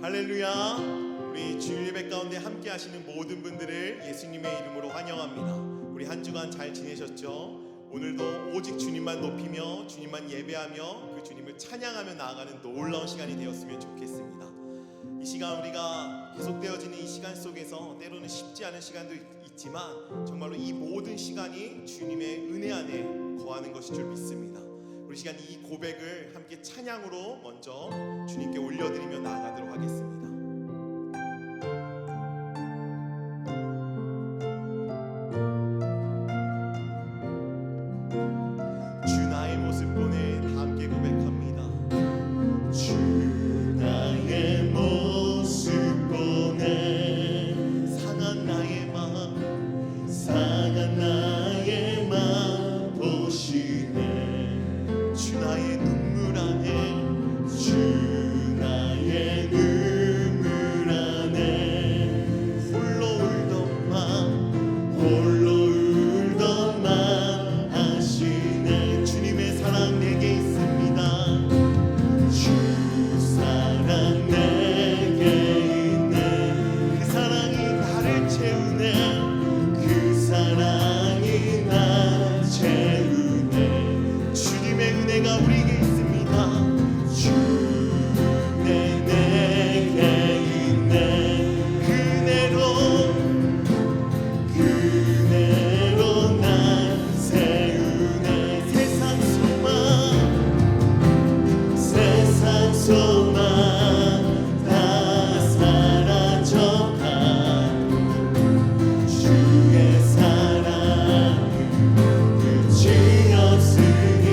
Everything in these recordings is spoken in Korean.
할렐루야. 우리 주일 예배 가운데 함께 하시는 모든 분들을 예수님의 이름으로 환영합니다. 우리 한 주간 잘 지내셨죠? 오늘도 오직 주님만 높이며 주님만 예배하며 그 주님을 찬양하며 나아가는 놀라운 시간이 되었으면 좋겠습니다. 이 시간 우리가 계속되어지는 이 시간 속에서 때로는 쉽지 않은 시간도 있지만 정말로 이 모든 시간이 주님의 은혜 안에 거하는 것일 줄 믿습니다. 우리 시간 이 고백을 함께 찬양으로 먼저 주님께 올려드리며 나아가도록 하겠습니다. 주 나의 모습 보내 다 함께 고백합니다. 주 나의 모습 보내 상한 나의 마음 상한 나의 마음 보시네. 주 나의 눈물 안에 주 나의 눈물 안에 홀로 울던 맘 아시네. 주님의 사랑 내게 있습니다. 주 사랑 내게 있네. 그 사랑이 나를 채우네. 그 사랑이 나 채우네. 주님의 은혜가 우리에게 있습니다. 주 내게 있네. 그대로 날 세우네. 세상 소망 다 사라져가 주의 사랑 끝이 없으니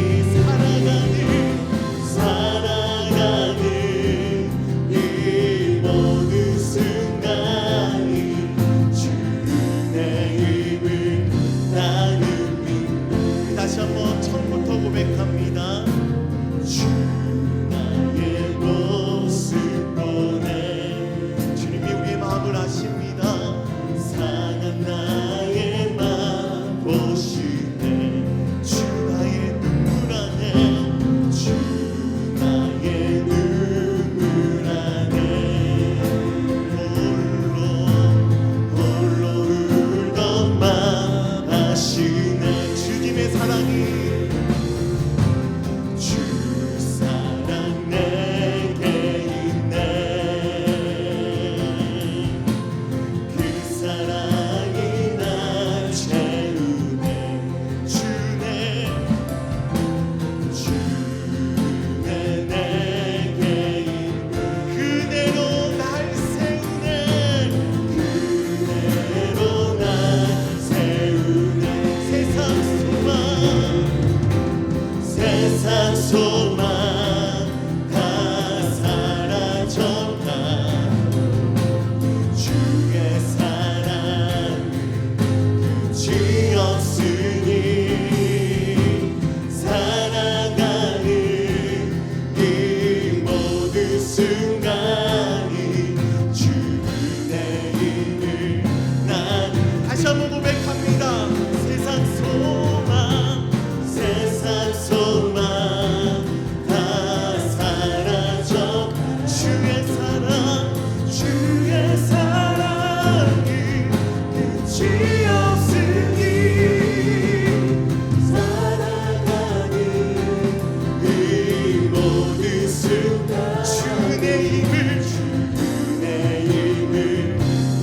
살아가는 이 모든 순간이 주의 힘을 나는 믿네. 다시 한번 처음부터 고백합니다. 주 나의 모습 보내. 주님이 우리의 마음을 아십니다. 상한 나의 마음 보시네. 주 나의 눈물 안에 주 나의 눈물 안에 홀로 울던 맘 아시네. 주님의 사랑이 주 사랑 내게 있네. 그 사랑이 날 채우네. 주네 내게 있네. 그대로 날 세우네. 그대로 날 세우네. 세상 소망 다 사라져가 주의 사랑 끝이 없으니 살아가는 이 모든 순간이 주의 힘을 나는. 다시 한번 고백합니다. 세상 소망 다 사라져 주의 사랑이 끝이 없으니 살아가는 이 모든 순간 주의 힘을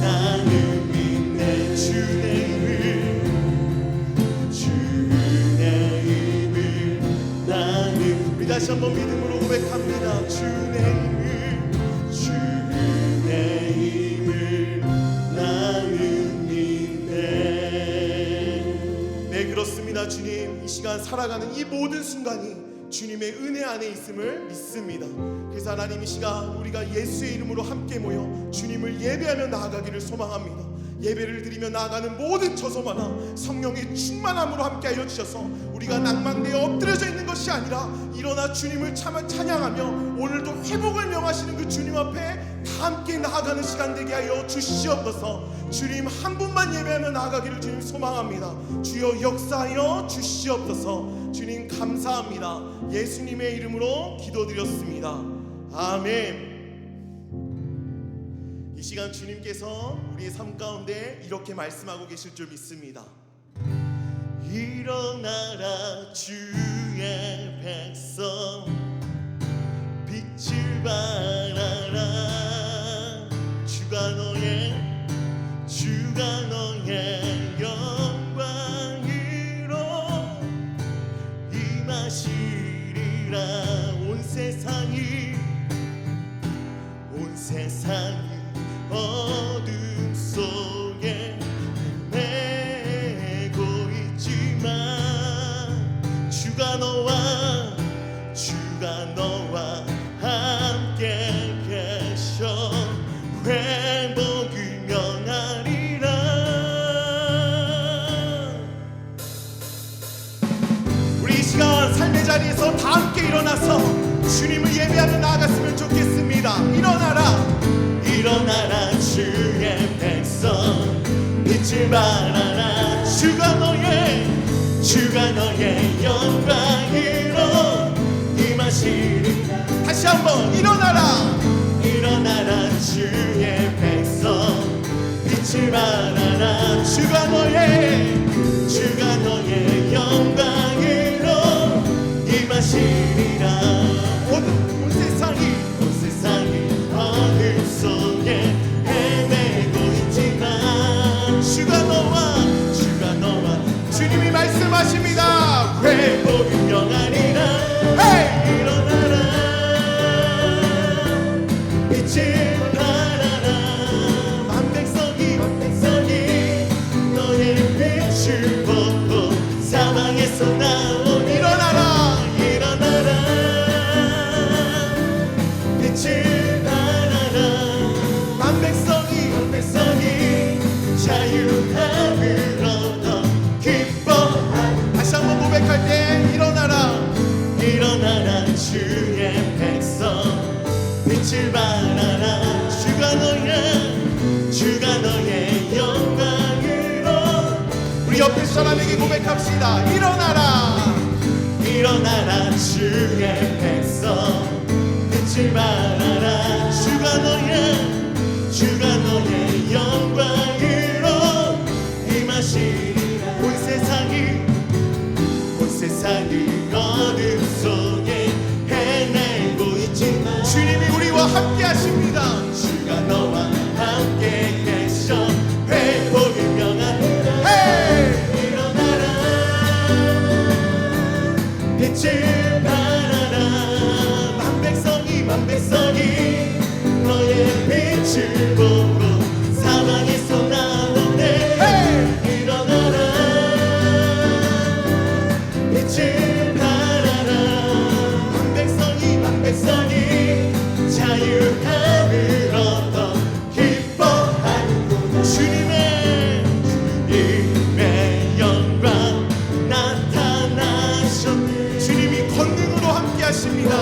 나는 믿네. 주의 힘을 나는. 우리 다시 한번 믿음으로 고백합니다. 주의 힘을 나는 믿네. 네, 그렇습니다. 주님, 이 시간 살아가는 이 모든 순간이 주님의 은혜 안에 있음을 믿습니다. 그래서 하나님, 이 시간 우리가 예수의 이름으로 함께 모여 주님을 예배하며 나아가기를 소망합니다. 예배를 드리며 나아가는 모든 저소마나 성령의 충만함으로 함께하여 주셔서 우리가 낭망되어 엎드려져 있는 것이 아니라 일어나 주님을 찬양하며 오늘도 회복을 명하시는 그 주님 앞에 다 함께 나아가는 시간 되게 하여 주시옵소서. 주님 한 분만 예배하며 나아가기를 주님 소망합니다. 주여 역사하여 주시옵소서. 주님 감사합니다. 예수님의 이름으로 기도드렸습니다. 아멘. 시간 주님께서 우리의 삶 가운데 이렇게 말씀하고 계실 줄 믿습니다. 일어나라 주의 백성, 빛을 발하라. 주가 너의 영광으로 임하시리라. 온 세상이 어둠 속에 헤매고 있지만 주가 너와 함께 계셔 회복을 명하리라. 우리 이 시간 삶의 자리에서 다 함께 일어나서 주님을 예배하며 나아갔으면 좋겠습니다. 일어나라 주의 백성, 빛을 발하라. 주가 너의 영광으로 임하시리라. 다시 한번 일어나라 주의 백성, 빛을 발하라. 주가 너의 영광으로 임하시리라. 온 세상이 어둠 속에 헤매고 있지만 주가 너와 주님이 말씀하십니다. 회복은 명하리라. 일어나라 빛을 발하라. 만백성이 너의 빛을 보고 사망에서 나온 일어나라 빛을 발하라. 만백성이 자유함을 얻어 기뻐하라. 다시 한번 고백할 때 일어나라 주의 백성, 빛을 발하라. 주가 너의 영광으로. 우리 옆에 사람에게 고백합시다. 일어나라 주의 백성, 빛을 발하라. 주가 너의 영광으로 임하시리라. 온 세상이 어둠 속에 헤매고 있지만 주님이 우리와 함께 하십니다. 주가 너와 함께 계셔 회복을 명하리라. 일어나라 빛을 발하라. 만백성이 너의 빛을 보고 사망에서 나오네. 일어나라 빛을 발하라. 만백성이 자유함을 얻어 기뻐하는구나. 주님의 영광 나타나셨네. 주님이 권능으로 함께 하십니다.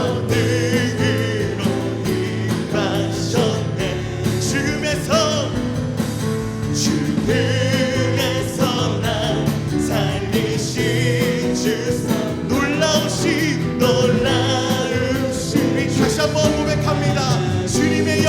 죽음에서 날 살리신 주 놀라우신 다시 한번 고백합니다. 주님의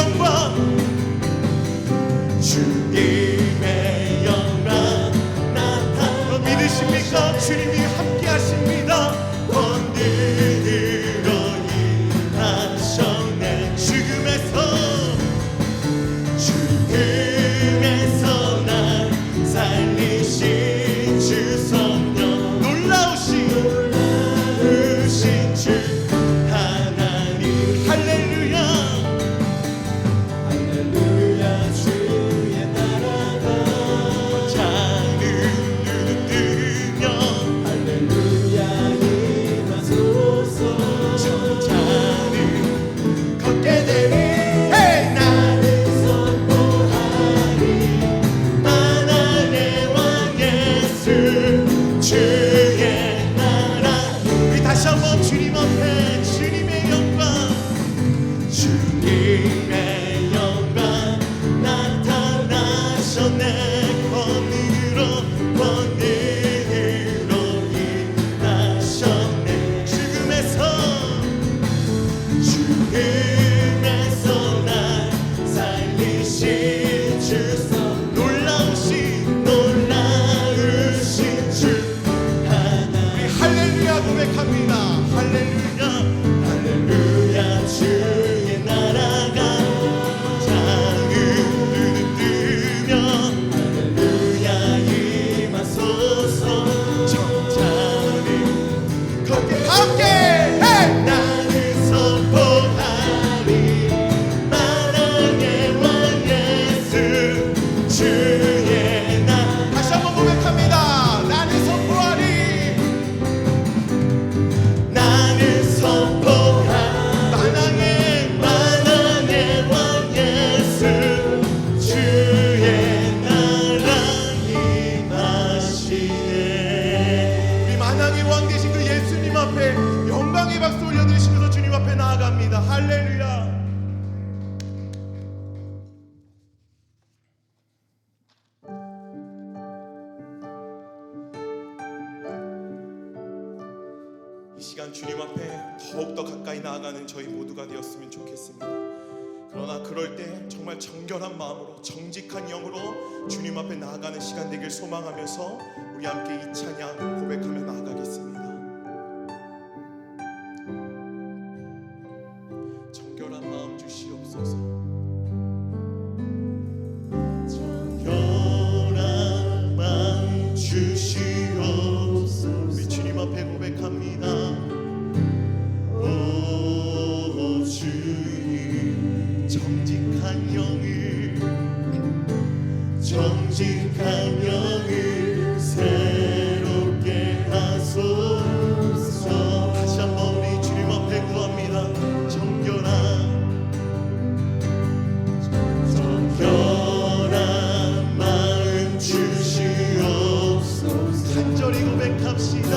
더욱더 가까이 나아가는 저희 모두가 되었으면 좋겠습니다. 그러나 그럴 때 정말 정결한 마음으로 정직한 영으로 주님 앞에 나아가는 시간 되길 소망하면서 우리 함께 이 찬양 고백하며 나아가겠습니다. 정결한 마음 주시옵소서. 정결한 마음 주시옵소서. 우리 주님 앞에 고백합니다. 오 주님, 정직한 영을 새롭게 하소서. 다시 한번 우리 주님 앞에 구합니다. 정결한 마음 주시옵소서. 간절히 고백합시다.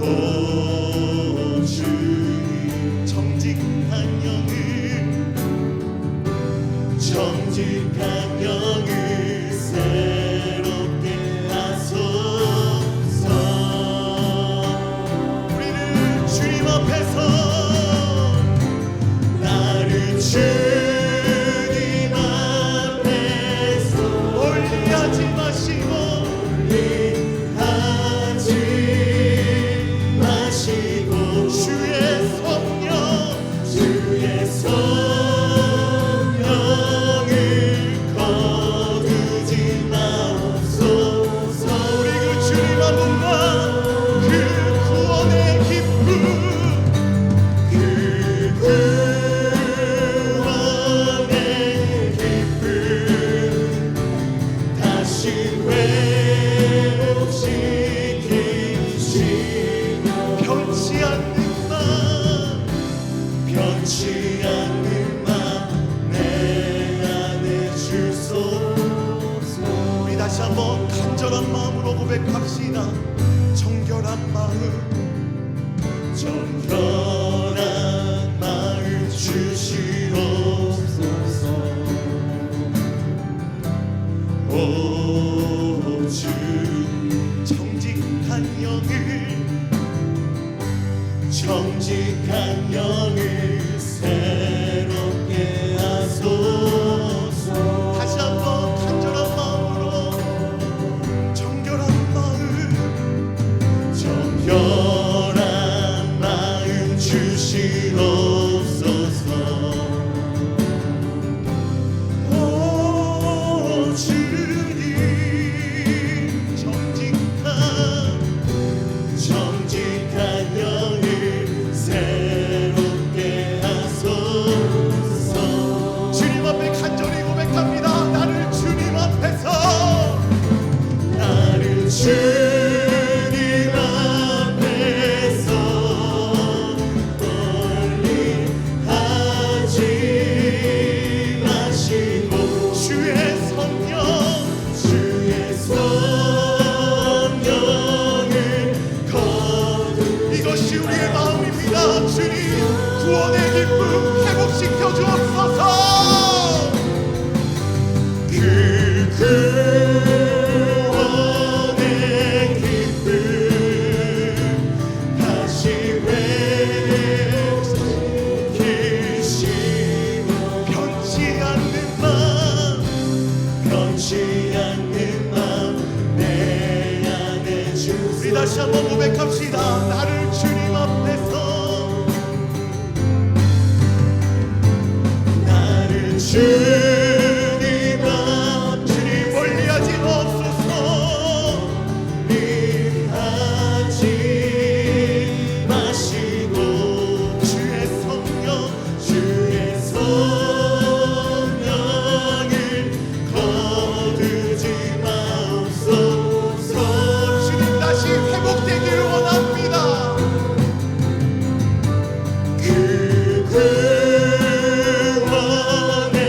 오 주님, 정직한 영을 새롭게 하소서. 우리는 주님 앞에서 나를 주님 앞에서 멀리하지 마시고 주의 성령을 거두지 마옵소서. 우리 그 주님 앞과 그 구원의 기쁨, 그 구원의 기쁨 다시 회복시키시며 변치 않는 맘 내 안에 주소서. 우리 다시 한번 간절한 마음으로 고백합시다. 정결한 마음 주시옵소서. 오 주, 정직한 영을 새롭게 하소서. 다시 한번 간절한 마음으로 정결한 마음 주시옵소서. 오 주님, 정직한 영을 새롭게 하소서. 주님 앞에 간절히 고백합니다. 나를 주님 앞에서 멀리하지 마시고 주의 성령을 이것이 우리의 마음입니다. 주님, 구원의 기쁨 회복시켜 주옵소서. 그 구원의 기쁨 다시 회복시키시며 변치 않는 맘 내 안에 주소서. 우리 다시 한번 고백합시다. 나를 주님 앞에서 주님 멀리하지 마옵소서. 멀리하지 마시고 주의 성령을 거두지 마옵소서. 주님 다시 회복되길 원합니다. 그 구원의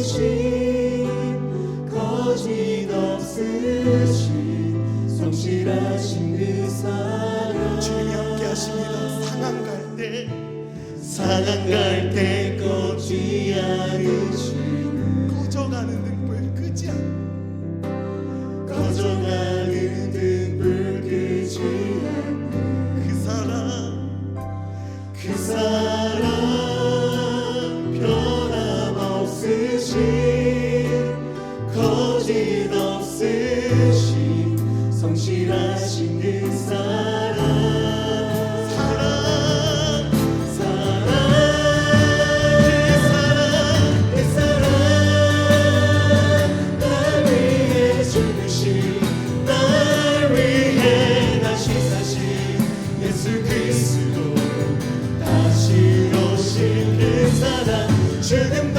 죽으신 거짓 없으신 성실하신 그 사랑 주님이 함께 하십니다. 상한 갈 때 꺼지 않으시는 꺼져가는 등불 끄지 않 꺼져가는 등불 끄지 않는 그 사랑 변함없으신 거짓 없으신 성실하신 그 죽음도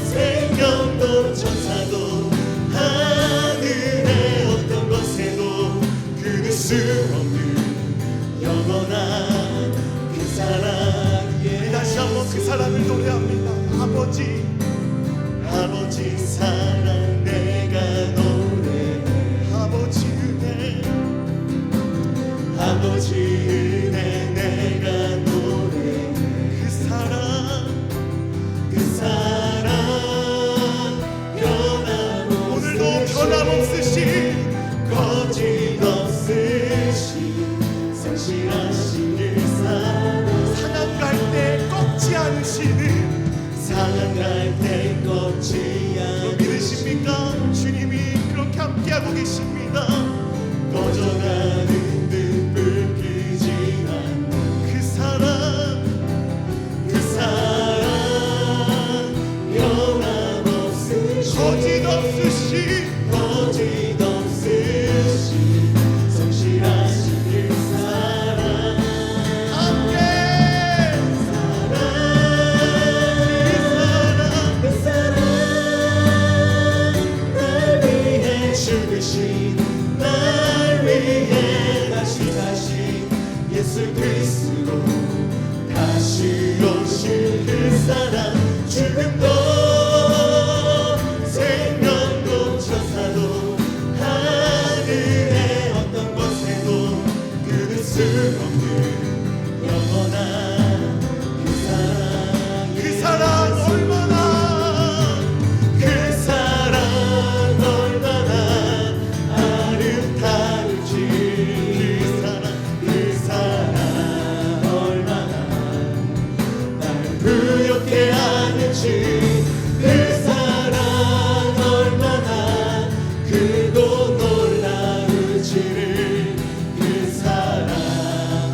생명도 천사도 하늘의 어떤 것에도 끊을 수 없는 영원한 그 사랑 다시 한번 그 사랑을 노래합니다. 아버지 사랑 내가 노래해 아버지 은혜 아버지 은혜 내가 노래해 그 사랑 오늘도 변함없으신 거짓 없으신 성실하신 그 사랑 상한 갈 때 꺾지 않으시는 상한 갈 때 꺾지 않으시는 믿으십니까? 주님이 그렇게 함께하고 계십니다. 꺼져가는 등불 끄지 않는 그 사랑 변함없으신 거짓 없으신 성실하신 그 사랑 함께 그 사랑 날 위해 죽으신 날 위해 다시 예수 그리스도 다시 오실 그 사랑 죽음도 생명도 천사도 하늘의 어떤 것에도 끊을 수 없는 영원한 그 사랑 얼마나 아름다운지 그 사랑 얼마나 날 부엽게 하는지 그 사랑 얼마나 크고 놀라운지를 그 사랑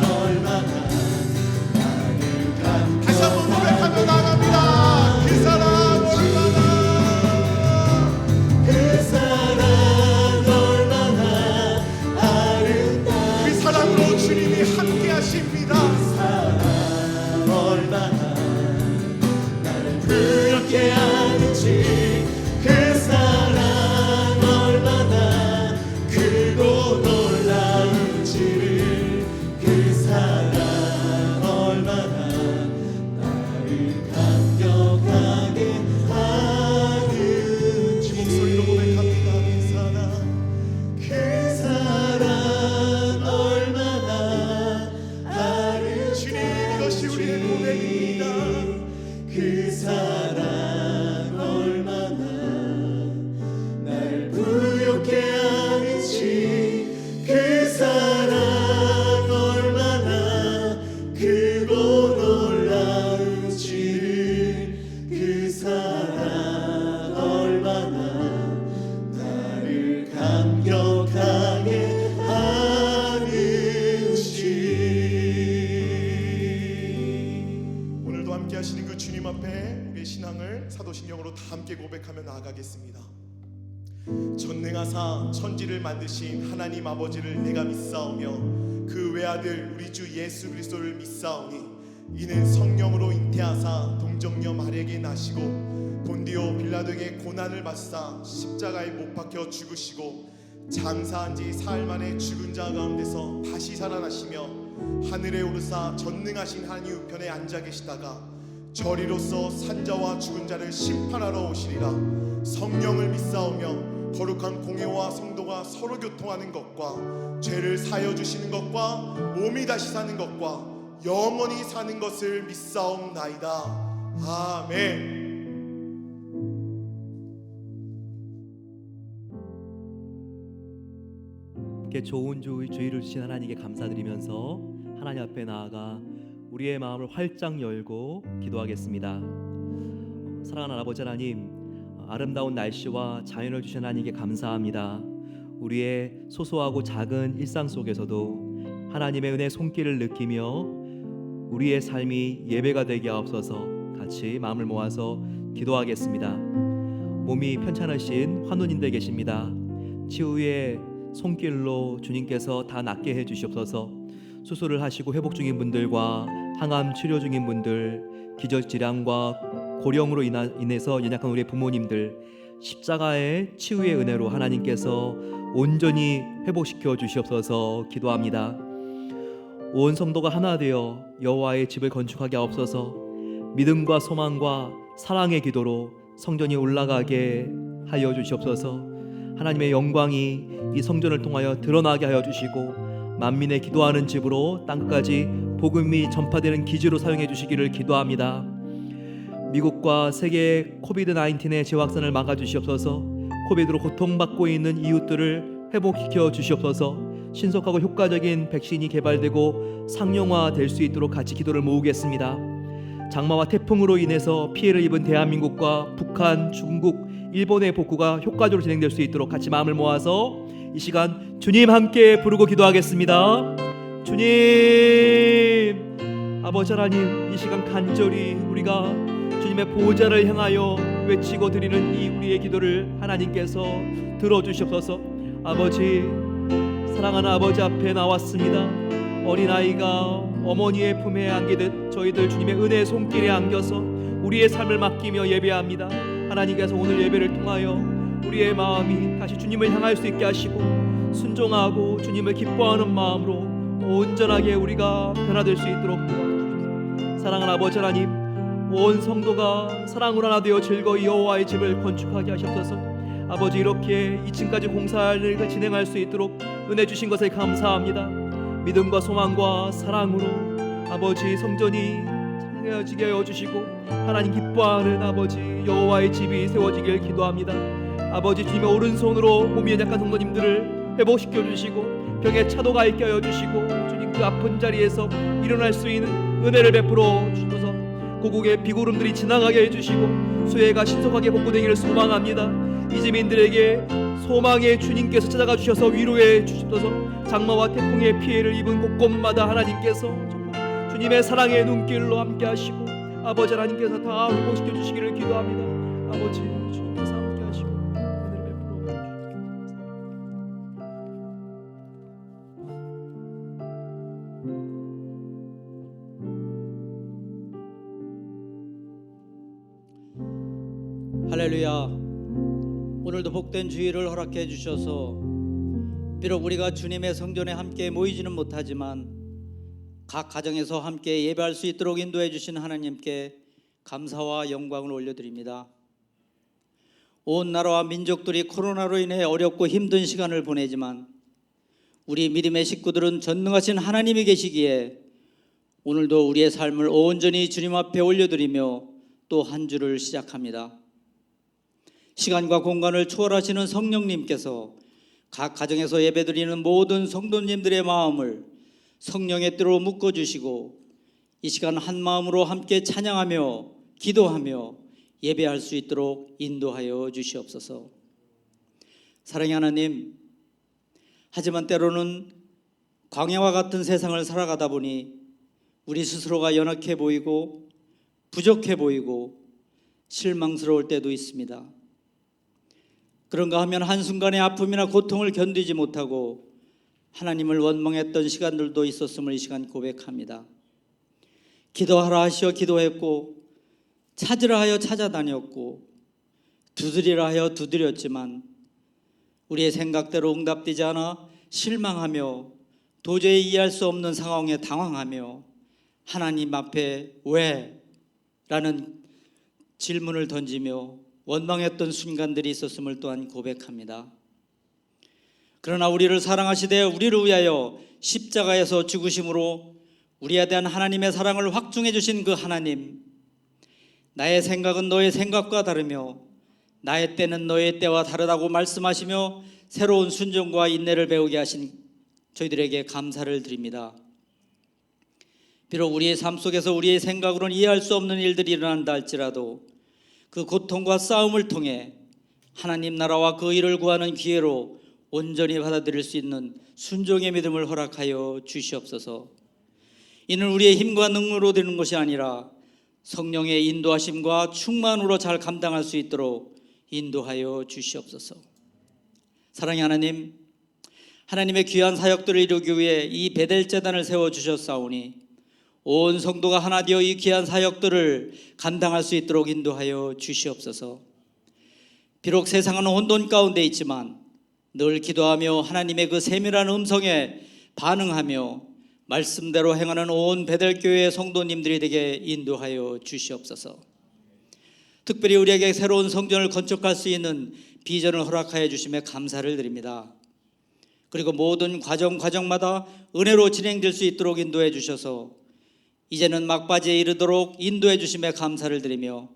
얼마나 나를 다시 한번 고백하며 나갑니다. 그 사랑 얼마나 아름다운 그 사랑으로 주님이 함께 하십니다. 얼마나 나를 부럽게 하는지 그 사랑 얼마나 크고 놀라운지를 그 사랑 얼마나 나를 감격하게 하는지 목소리로 고백합니다. 그 사랑 얼마나 주님 이것이 우리의 고백입니다. 그 사랑 얼마나 날 부엽게 하는지 그 사랑 얼마나 크고 놀라운지를 그 사랑 얼마나 나를 감격하게 하는지 오늘도 함께 하시는 그 주님 앞에 우리의 신앙을 사도신경으로 다 함께 고백하며 나아가겠습니다. 전능하사 천지를 만드신 하나님 아버지를 내가 믿사오며 그 외아들 우리 주 예수 그리스도를 믿사오니 이는 성령으로 잉태하사 동정녀 마리아에게 나시고 본디오 빌라도에게 고난을 받사 십자가에 못 박혀 죽으시고 장사한 지 사흘 만에 죽은 자 가운데서 다시 살아나시며 하늘에 오르사 전능하신 하나님 우편에 앉아 계시다가 저리로서 산자와 죽은 자를 심판하러 오시리라. 성령을 믿사오며 거룩한 공회와 성도가 서로 교통하는 것과 죄를 사여 주시는 것과 몸이 다시 사는 것과 영원히 사는 것을 믿사옵나이다. 아멘. 이렇게 좋은 주의를 주신 하나님께 감사드리면서 하나님 앞에 나아가 우리의 마음을 활짝 열고 기도하겠습니다. 사랑하는 아버지 하나님, 아름다운 날씨와 자연을 주신 하나님께 감사합니다. 우리의 소소하고 작은 일상 속에서도 하나님의 은혜 손길을 느끼며 우리의 삶이 예배가 되게 하옵소서. 같이 마음을 모아서 기도하겠습니다. 몸이 편찮으신 환우님들 계십니다. 치유의 손길로 주님께서 다 낫게 해주시옵소서. 수술을 하시고 회복 중인 분들과 항암 치료 중인 분들, 기저질환과 고령으로 인해서 연약한 우리의 부모님들, 십자가의 치유의 은혜로 하나님께서 온전히 회복시켜 주시옵소서 기도합니다. 온 성도가 하나 되어 여호와의 집을 건축하게 하옵소서. 믿음과 소망과 사랑의 기도로 성전이 올라가게 하여 주시옵소서. 하나님의 영광이 이 성전을 통하여 드러나게 하여 주시고 만민의 기도하는 집으로 땅끝까지 복음이 전파되는 기지로 사용해 주시기를 기도합니다. 미국과 세계의 코비드-19의 재확산을 막아주시옵소서. 코비드로 고통받고 있는 이웃들을 회복시켜 주시옵소서. 신속하고 효과적인 백신이 개발되고 상용화될 수 있도록 같이 기도를 모으겠습니다. 장마와 태풍으로 인해서 피해를 입은 대한민국과 북한, 중국, 일본의 복구가 효과적으로 진행될 수 있도록 같이 마음을 모아서 이 시간 주님 함께 부르고 기도하겠습니다. 주님, 아버지 하나님, 이 시간 간절히 우리가 주님의 보좌를 향하여 외치고 드리는 이 우리의 기도를 하나님께서 들어주시옵소서. 아버지, 사랑하는 아버지 앞에 나왔습니다. 어린아이가 어머니의 품에 안기듯 저희들 주님의 은혜의 손길에 안겨서 우리의 삶을 맡기며 예배합니다. 하나님께서 오늘 예배를 통하여 우리의 마음이 다시 주님을 향할 수 있게 하시고 순종하고 주님을 기뻐하는 마음으로 온전하게 우리가 변화될 수 있도록 도와주십시오. 사랑하는 아버지 하나님, 온 성도가 사랑으로 하나 되어 즐거이 여호와의 집을 건축하게 하시옵소서. 아버지, 이렇게 2층까지 공사를 진행할 수 있도록 은혜 주신 것에 감사합니다. 믿음과 소망과 사랑으로 아버지 성전이 세워지게 하여 주시고 하나님 기뻐하는 아버지 여호와의 집이 세워지길 기도합니다. 아버지, 주님의 오른손으로 몸이 연약한 성도님들을 회복시켜 주시고 병에 차도가 있게 하여 주시고 주님 그 아픈 자리에서 일어날 수 있는 은혜를 베풀어 주셔서 고국의 비구름들이 지나가게 해주시고 수혜가 신속하게 복구되기를 소망합니다. 이재민들에게 소망의 주님께서 찾아가 주셔서 위로해 주시옵소서. 장마와 태풍의 피해를 입은 곳곳마다 하나님께서 정말 주님의 사랑의 눈길로 함께 하시고 아버지 하나님께서 다 회복시켜 주시기를 기도합니다. 아버지, 주님께서 함께 하시고 은혜를 베풀어 주시옵소서. 할렐루야. 오늘도 복된 주일을 허락해 주셔서 비록 우리가 주님의 성전에 함께 모이지는 못하지만 각 가정에서 함께 예배할 수 있도록 인도해 주신 하나님께 감사와 영광을 올려드립니다. 온 나라와 민족들이 코로나로 인해 어렵고 힘든 시간을 보내지만 우리 믿음의 식구들은 전능하신 하나님이 계시기에 오늘도 우리의 삶을 온전히 주님 앞에 올려드리며 또 한 주를 시작합니다. 시간과 공간을 초월하시는 성령님께서 각 가정에서 예배드리는 모든 성도님들의 마음을 성령의 뜻으로 묶어주시고 이 시간 한 마음으로 함께 찬양하며 기도하며 예배할 수 있도록 인도하여 주시옵소서. 사랑의 하나님, 하지만 때로는 광야와 같은 세상을 살아가다 보니 우리 스스로가 연약해 보이고 부족해 보이고 실망스러울 때도 있습니다. 그런가 하면 한순간의 아픔이나 고통을 견디지 못하고 하나님을 원망했던 시간들도 있었음을 이 시간 고백합니다. 기도하라 하시어 기도했고 찾으라 하여 찾아다녔고 두드리라 하여 두드렸지만 우리의 생각대로 응답되지 않아 실망하며 도저히 이해할 수 없는 상황에 당황하며 하나님 앞에 왜? 라는 질문을 던지며 원망했던 순간들이 있었음을 또한 고백합니다. 그러나 우리를 사랑하시되 우리를 위하여 십자가에서 죽으심으로 우리에 대한 하나님의 사랑을 확증해 주신 그 하나님, 나의 생각은 너의 생각과 다르며 나의 때는 너의 때와 다르다고 말씀하시며 새로운 순종과 인내를 배우게 하신 저희들에게 감사를 드립니다. 비록 우리의 삶 속에서 우리의 생각으로는 이해할 수 없는 일들이 일어난다 할지라도 그 고통과 싸움을 통해 하나님 나라와 그 일을 구하는 기회로 온전히 받아들일 수 있는 순종의 믿음을 허락하여 주시옵소서. 이는 우리의 힘과 능력으로 되는 것이 아니라 성령의 인도하심과 충만으로 잘 감당할 수 있도록 인도하여 주시옵소서. 사랑의 하나님, 하나님의 귀한 사역들을 이루기 위해 이 베델 제단을 세워 주셨사오니 온 성도가 하나 되어 이 귀한 사역들을 감당할 수 있도록 인도하여 주시옵소서. 비록 세상은 혼돈 가운데 있지만 늘 기도하며 하나님의 그 세밀한 음성에 반응하며 말씀대로 행하는 온 베델교회의 성도님들이 되게 인도하여 주시옵소서. 특별히 우리에게 새로운 성전을 건축할 수 있는 비전을 허락하여 주심에 감사를 드립니다. 그리고 모든 과정마다 은혜로 진행될 수 있도록 인도해 주셔서 이제는 막바지에 이르도록 인도해 주심에 감사를 드리며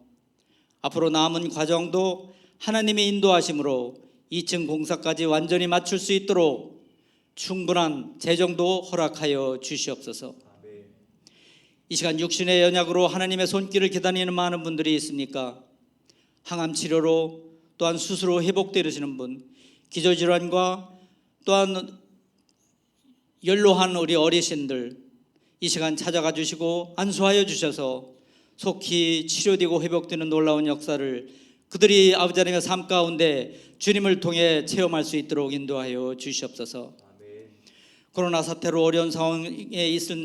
앞으로 남은 과정도 하나님의 인도하심으로 2층 공사까지 완전히 마칠 수 있도록 충분한 재정도 허락하여 주시옵소서. 이 시간 육신의 연약으로 하나님의 손길을 기다리는 많은 분들이 있습니까? 항암 치료로 또한 수술로 회복되시는 분, 기저질환과 또한 연로한 우리 어르신들 이 시간 찾아가 주시고 안수하여 주셔서 속히 치료되고 회복되는 놀라운 역사를 그들이 아버지 하나님의 삶 가운데 주님을 통해 체험할 수 있도록 인도하여 주시옵소서. 코로나 사태로 어려운 상황에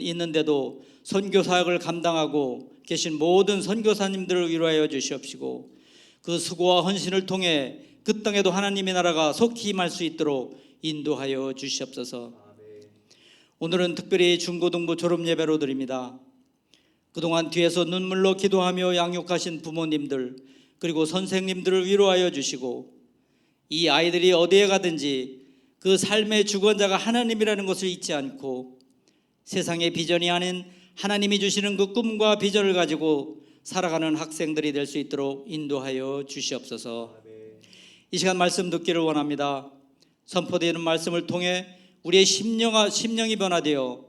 있는데도 선교 사역을 감당하고 계신 모든 선교사님들을 위로하여 주시옵시고 그 수고와 헌신을 통해 그 땅에도 하나님의 나라가 속히 임할 수 있도록 인도하여 주시옵소서. 오늘은 특별히 중고등부 졸업 예배로 드립니다. 그동안 뒤에서 눈물로 기도하며 양육하신 부모님들 그리고 선생님들을 위로하여 주시고 이 아이들이 어디에 가든지 그 삶의 주권자가 하나님이라는 것을 잊지 않고 세상의 비전이 아닌 하나님이 주시는 그 꿈과 비전을 가지고 살아가는 학생들이 될 수 있도록 인도하여 주시옵소서. 이 시간 말씀 듣기를 원합니다. 선포되는 말씀을 통해 우리의 심령이 변화되어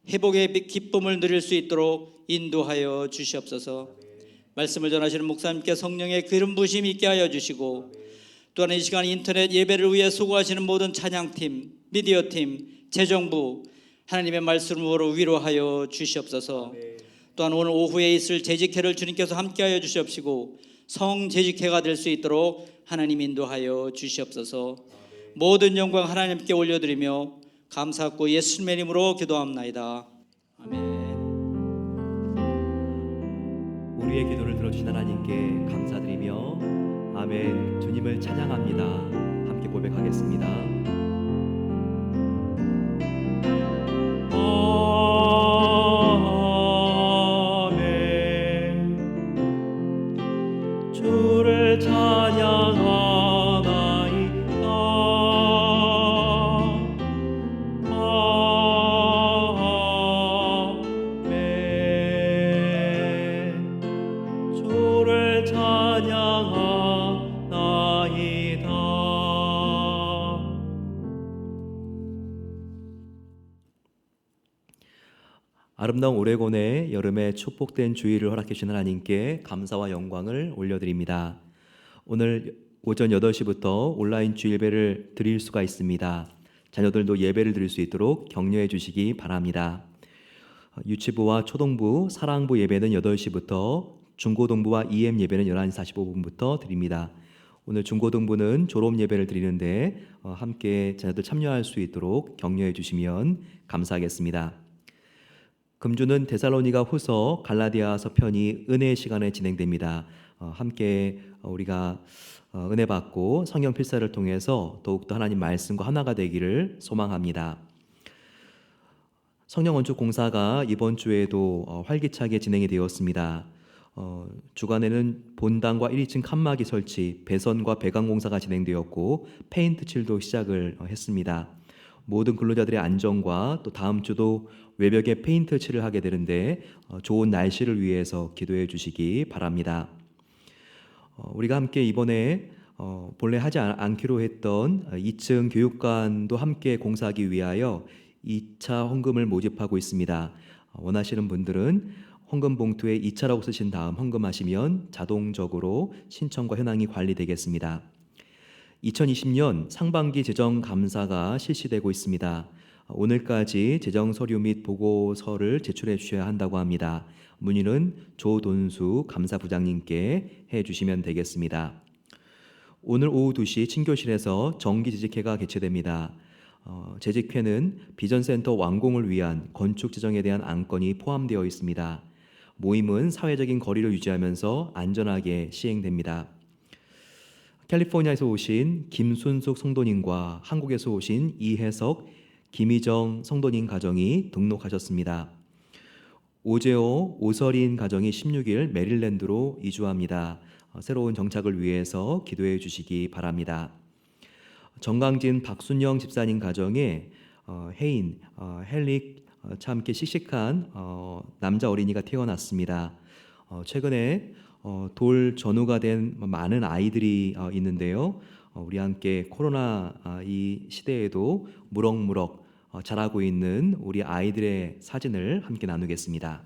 회복의 기쁨을 누릴 수 있도록 인도하여 주시옵소서. 말씀을 전하시는 목사님께 성령의 기름 부심 있게 하여 주시고 또한 이 시간 인터넷 예배를 위해 수고하시는 모든 찬양팀, 미디어팀, 재정부 하나님의 말씀으로 위로하여 주시옵소서. 또한 오늘 오후에 있을 재직회를 주님께서 함께하여 주시옵시고 성재직회가 될 수 있도록 하나님 인도하여 주시옵소서. 모든 영광 하나님께 올려드리며 감사하고 예수님의 이름으로 기도합나이다. 아멘. 우리의 기도를 들어주신 하나님께 감사드리며 아멘. 주님을 찬양합니다. 함께 고백하겠습니다. 아멘. 주를 찬양하나이다. 아멘. 주를 찬양하나이다. 아름다운 오레곤의 여름에 축복된 주일을 허락해 주신 하나님께 감사와 영광을 올려드립니다. 오늘 오전 8시부터 온라인 주일배를 드릴 수가 있습니다. 자녀들도 예배를 드릴 수 있도록 격려해 주시기 바랍니다. 유치부와 초동부, 사랑부 예배는 8시부터, 중고등부와 EM 예배는 11시 45분부터 드립니다. 오늘 중고등부는 졸업 예배를 드리는데 함께 자녀들 참여할 수 있도록 격려해 주시면 감사하겠습니다. 금주는 데살로니가 후서 갈라디아서 편이 은혜의 시간에 진행됩니다. 함께 우리가 은혜 받고 성경 필사를 통해서 더욱더 하나님 말씀과 하나가 되기를 소망합니다. 성령 건축 공사가 이번 주에도 활기차게 진행이 되었습니다. 주간에는 본당과 1, 2층 칸막이 설치, 배선과 배관 공사가 진행되었고 페인트 칠도 시작을 했습니다. 모든 근로자들의 안전과 또 다음 주도 외벽에 페인트 칠을 하게 되는데 좋은 날씨를 위해서 기도해 주시기 바랍니다. 우리가 함께 이번에 본래 하지 않기로 했던 2층 교육관도 함께 공사하기 위하여 2차 헌금을 모집하고 있습니다. 원하시는 분들은 헌금 봉투에 2차라고 쓰신 다음 헌금하시면 자동적으로 신청과 현황이 관리되겠습니다. 2020년 상반기 재정 감사가 실시되고 있습니다. 오늘까지 재정 서류 및 보고서를 제출해 주셔야 한다고 합니다. 문의는 조돈수 감사부장님께 해 주시면 되겠습니다. 오늘 오후 2시 친교실에서 정기재직회가 개최됩니다. 재직회는 비전센터 완공을 위한 건축 재정에 대한 안건이 포함되어 있습니다. 모임은 사회적인 거리를 유지하면서 안전하게 시행됩니다. 캘리포니아에서 오신 김순숙 성도님과 한국에서 오신 이혜석, 김희정 성도님 가정이 등록하셨습니다. 오재호, 오설인 가정이 16일 메릴랜드로 이주합니다. 새로운 정착을 위해서 기도해 주시기 바랍니다. 정강진 박순영 집사님 가정에 혜인, 헬릭 참 이렇게 씩씩한 남자 어린이가 태어났습니다. 최근에 돌 전후가 된 많은 아이들이 있는데요. 우리 함께 코로나 이 시대에도 무럭무럭 자라고 있는 우리 아이들의 사진을 함께 나누겠습니다.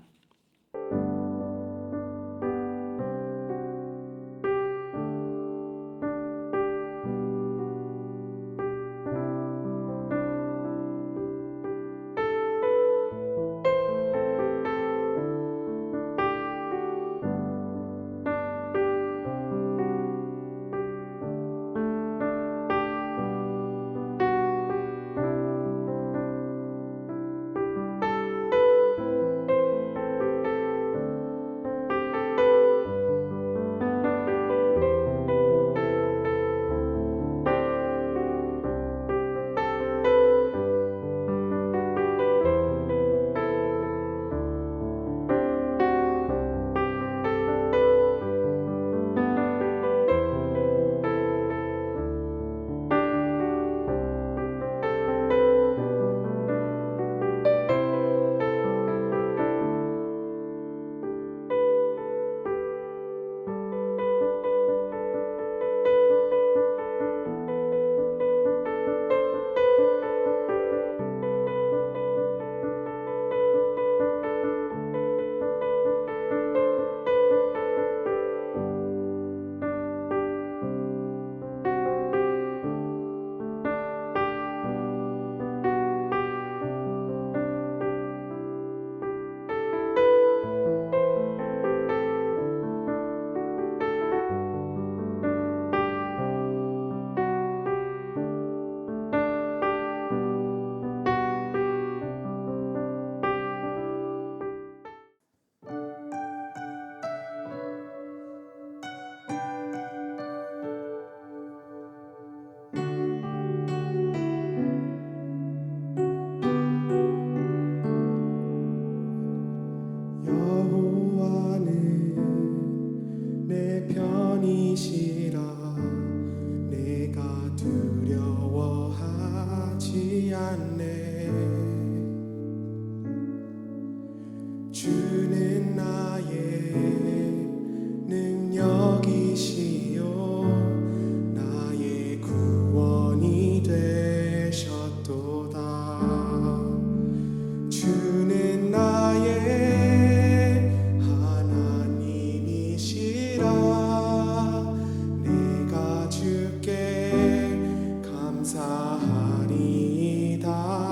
감사하리이다.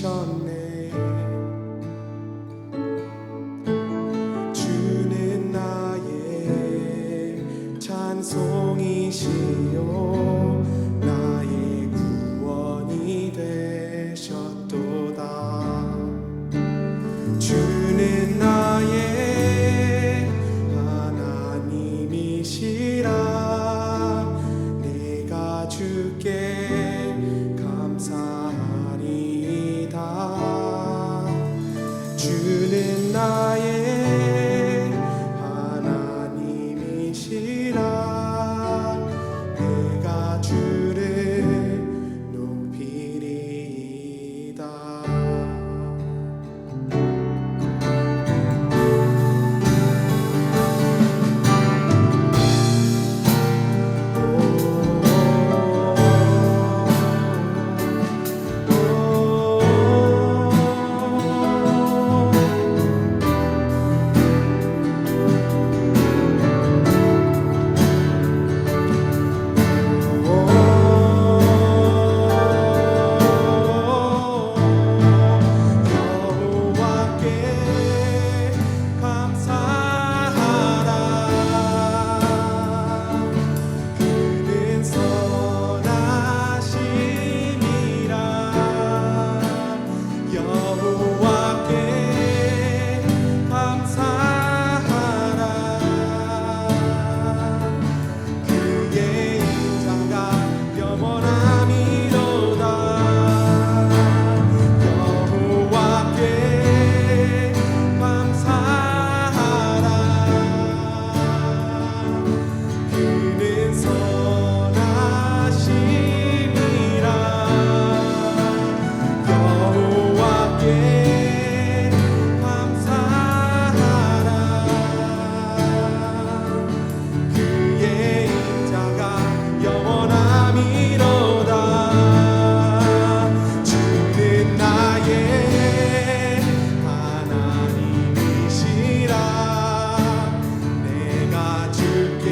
주셨네. 주는 나의 찬송이시요 나의 구원이 되셨도다. 주는 나의 하나님이시라. 내가 주께 감사하리이다. 주는 나의 하나님이시라. 내가 주를 높이리이다. 여호와께 감사하라. 그는 선하심이라. 여호와께 감사하라. 그의 인자가 영원함이로다. 여호와께 감사하라. 그는 선하심이라. 여호와께 감사하라. 그의 인자가 영원함이로다. 주는 나의 하나님이시라. 내가 주께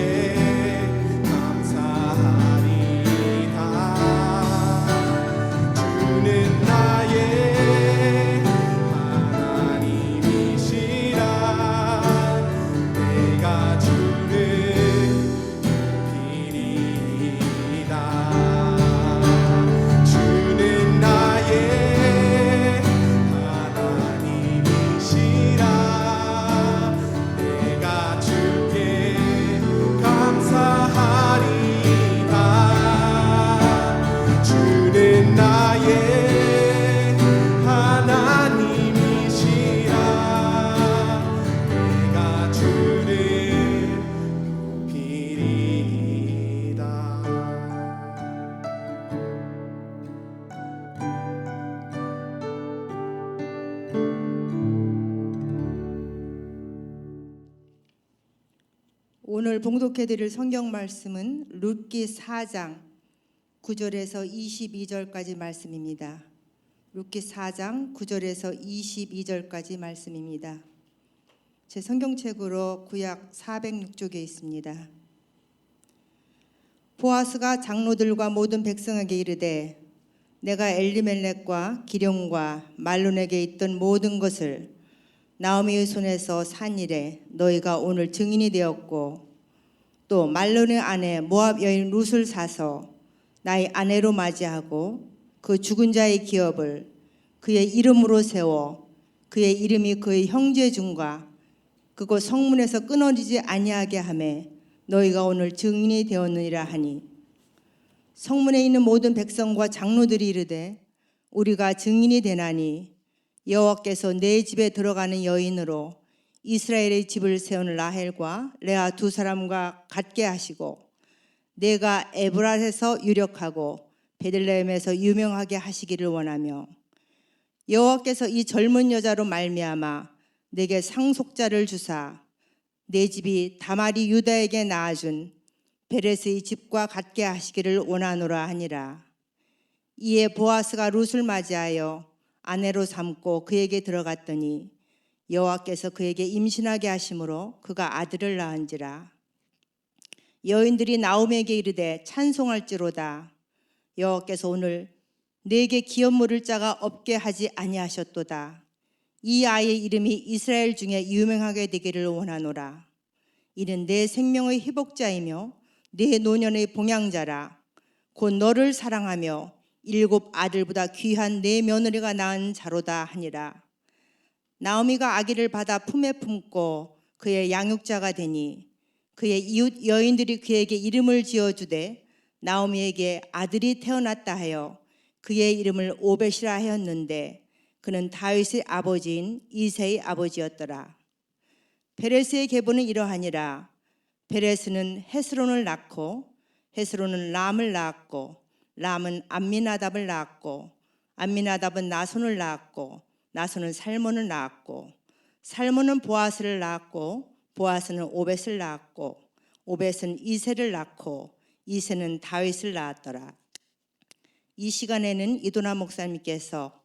감사하리이다. 주는 나의 하나님이시라. 내가 주를 높이리이다. 주는 나의 하나님이시라. 내가 주께 감사하리이다. 주는 나의 하나님이시라. 내가 주를 높이리이다. 오늘 봉독해 드릴 성경 말씀은 룻기 4장 9절에서 22절까지 말씀입니다. 룻기 4장 9절에서 22절까지 말씀입니다. 제 성경책으로 구약 406쪽에 있습니다. 보아스가 장로들과 모든 백성에게 이르되 내가 엘리멜렉과 기런과 말론에게 있던 모든 것을 나오미의 손에서 산 일에 너희가 오늘 증인이 되었고 또 말론의 아내 모압 여인 룻을 사서 나의 아내로 맞이하고 그 죽은 자의 기업을 그의 이름으로 세워 그의 이름이 그의 형제 중과 그곳 성문에서 끊어지지 아니하게 하매 너희가 오늘 증인이 되었느니라 하니 성문에 있는 모든 백성과 장로들이 이르되 우리가 증인이 되나니 여호와께서 내 집에 들어가는 여인으로 이스라엘의 집을 세운 라헬과 레아 두 사람과 같게 하시고 내가 에브라에서 유력하고 베들레헴에서 유명하게 하시기를 원하며 여호와께서 이 젊은 여자로 말미암아 내게 상속자를 주사 내 집이 다말이 유다에게 낳아준 베레스의 집과 같게 하시기를 원하노라 하니라. 이에 보아스가 룻을 맞이하여 아내로 삼고 그에게 들어갔더니 여호와께서 그에게 임신하게 하심으로 그가 아들을 낳은지라. 여인들이 나오미에게 이르되 찬송할지로다. 여호와께서 오늘 내게 기업 물을 자가 없게 하지 아니하셨도다. 이 아이의 이름이 이스라엘 중에 유명하게 되기를 원하노라. 이는 내 생명의 회복자이며 내 노년의 봉양자라. 곧 너를 사랑하며 7 아들보다 귀한 내 며느리가 낳은 자로다 하니라. 나오미가 아기를 받아 품에 품고 그의 양육자가 되니 그의 이웃 여인들이 그에게 이름을 지어주되 나오미에게 아들이 태어났다 하여 그의 이름을 오벳이라 하였는데 그는 다윗의 아버지인 이새의 아버지였더라. 베레스의 계보는 이러하니라. 베레스는 헤스론을 낳고 헤스론은 람을 낳았고 람은 암미나답을 낳았고 암미나답은 나손을 낳았고 나손은 살몬을 낳았고 살몬은 보아스를 낳았고 보아스는 오벳을 낳았고 오벳은 이새를 낳고 이새는 다윗을 낳았더라. 이 시간에는 이도나 목사님께서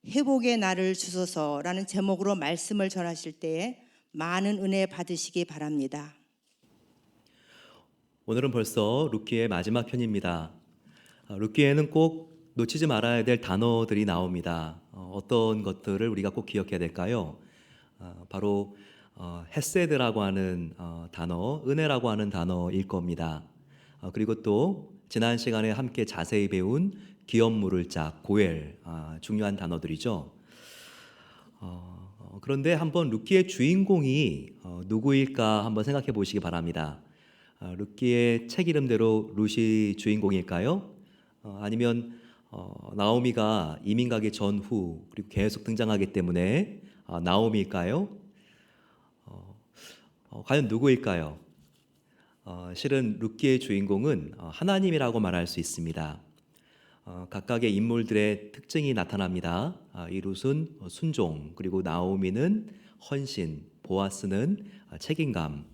회복의 날을 주소서라는 제목으로 말씀을 전하실 때에 많은 은혜 받으시기 바랍니다. 오늘은 벌써 룻기의 마지막 편입니다. 룻기에는 꼭 놓치지 말아야 될 단어들이 나옵니다. 어떤 것들을 우리가 꼭 기억해야 될까요? 바로 헤세드라고 하는 단어, 은혜라고 하는 단어일 겁니다. 그리고 또 지난 시간에 함께 자세히 배운 기업 물을 자, 고엘, 중요한 단어들이죠. 그런데 한번 룻기의 주인공이 누구일까 한번 생각해 보시기 바랍니다. 룻기의 책 이름대로 룻이 주인공일까요? 아니면 나오미가 이민 가기 전후 그리고 계속 등장하기 때문에 나오미일까요? 과연 누구일까요? 실은 룻기의 주인공은 하나님이라고 말할 수 있습니다. 각각의 인물들의 특징이 나타납니다. 이 룻은 순종, 그리고 나오미는 헌신, 보아스는 책임감.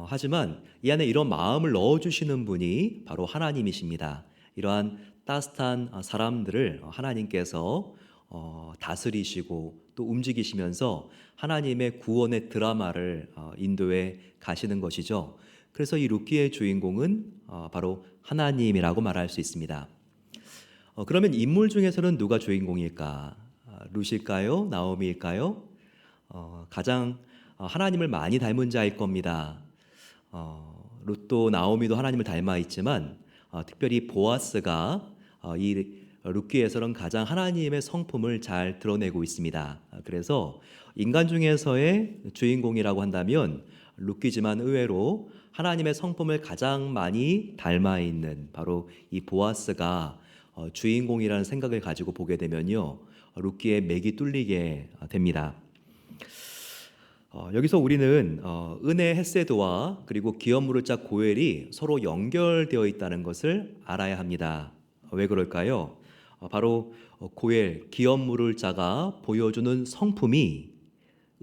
하지만 이 안에 이런 마음을 넣어주시는 분이 바로 하나님이십니다. 이러한 따뜻한 사람들을 하나님께서 다스리시고 또 움직이시면서 하나님의 구원의 드라마를 인도해 가시는 것이죠. 그래서 이 룻기의 주인공은 바로 하나님이라고 말할 수 있습니다. 그러면 인물 중에서는 누가 주인공일까? 룻일까요? 나오미일까요? 가장 하나님을 많이 닮은 자일 겁니다. 룻도 나오미도 하나님을 닮아 있지만 특별히 보아스가 이 룻기에서는 가장 하나님의 성품을 잘 드러내고 있습니다. 그래서 인간 중에서의 주인공이라고 한다면 룻기지만 의외로 하나님의 성품을 가장 많이 닮아 있는 바로 이 보아스가 주인공이라는 생각을 가지고 보게 되면요, 룻기의 맥이 뚫리게 됩니다. 여기서 우리는 은혜 헤세드와 그리고 기업 물을 자 고엘이 서로 연결되어 있다는 것을 알아야 합니다. 왜 그럴까요? 바로 고엘, 기업 물을 자가 보여주는 성품이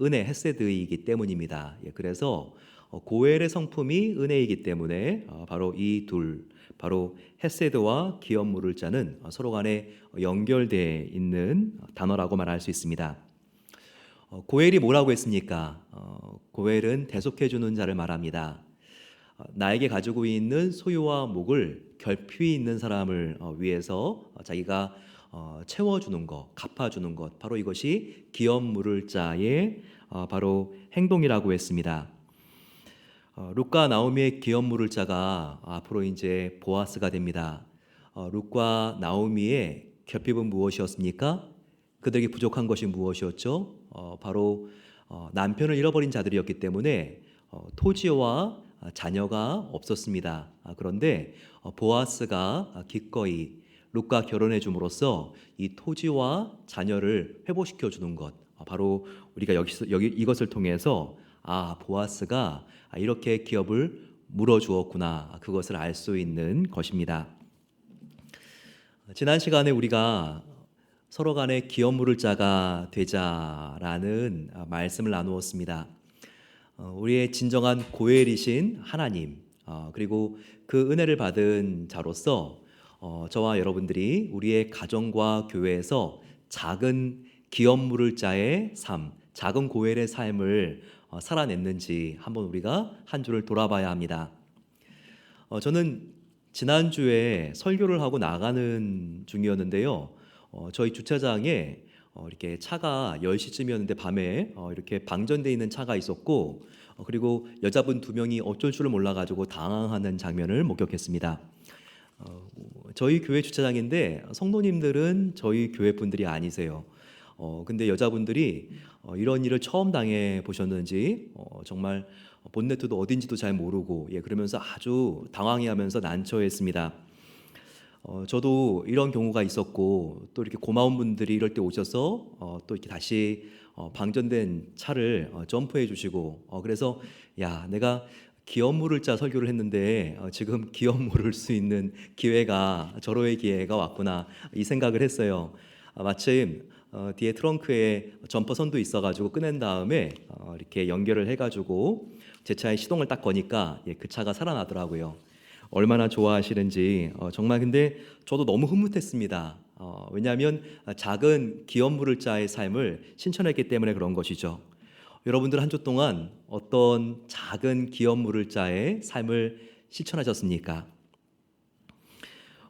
은혜 헤세드이기 때문입니다. 그래서 고엘의 성품이 은혜이기 때문에 바로 이 둘, 바로 헤세드와 기업 물을 자는 서로 간에 연결되어 있는 단어라고 말할 수 있습니다. 고엘이 뭐라고 했습니까? 고엘은 대속해 주는 자를 말합니다. 나에게 가지고 있는 소유와 목을 결핍이 있는 사람을 위해서 자기가 채워주는 것, 갚아주는 것, 바로 이것이 기업 물을 자의 바로 행동이라고 했습니다. 룻과 나오미의 기업 물을 자가 앞으로 이제 보아스가 됩니다. 룻과 나오미의 결핍은 무엇이었습니까? 그들에게 부족한 것이 무엇이었죠? 바로 남편을 잃어버린 자들이었기 때문에 토지와 자녀가 없었습니다. 그런데 보아스가 기꺼이 룻과 결혼해 줌으로써 이 토지와 자녀를 회복시켜 주는 것, 바로 우리가 여기 이것을 통해서 보아스가 이렇게 기업을 물어주었구나, 그것을 알 수 있는 것입니다. 지난 시간에 우리가 서로 간에 기업 물을 자가 되자라는 말씀을 나누었습니다. 우리의 진정한 고엘이신 하나님, 그리고 그 은혜를 받은 자로서 저와 여러분들이 우리의 가정과 교회에서 작은 기업 물을 자의 삶, 작은 고엘의 삶을 살아냈는지 한번 우리가 한 주를 돌아봐야 합니다. 저는 지난주에 설교를 하고 나가는 중이었는데요. 저희 주차장에 이렇게 차가 10시쯤이었는데 밤에 이렇게 방전돼 있는 차가 있었고 그리고 여자분 2명이 어쩔 줄을 몰라가지고 당황하는 장면을 목격했습니다. 저희 교회 주차장인데 성도님들은 저희 교회 분들이 아니세요. 근데 여자분들이 이런 일을 처음 당해 보셨는지 정말 본네트도 어딘지도 잘 모르고 그러면서 아주 당황해하면서 난처했습니다. 저도 이런 경우가 있었고 또 이렇게 고마운 분들이 이럴 때 오셔서 또 이렇게 다시 방전된 차를 점프해 주시고 그래서 야 내가 기업 물을 자 설교를 했는데 지금 기업 물을 수 있는 기회가 절호의 기회가 왔구나 이 생각을 했어요. 마침 뒤에 트렁크에 점퍼선도 있어가지고 꺼낸 다음에 이렇게 연결을 해가지고 제 차에 시동을 딱 거니까 그 차가 살아나더라고요. 얼마나 좋아하시는지 정말 근데 저도 너무 흐뭇했습니다. 왜냐하면 작은 기업 물을 자의 삶을 신천했기 때문에 그런 것이죠. 여러분들 한 주 동안 어떤 작은 기업 물을 자의 삶을 실천하셨습니까?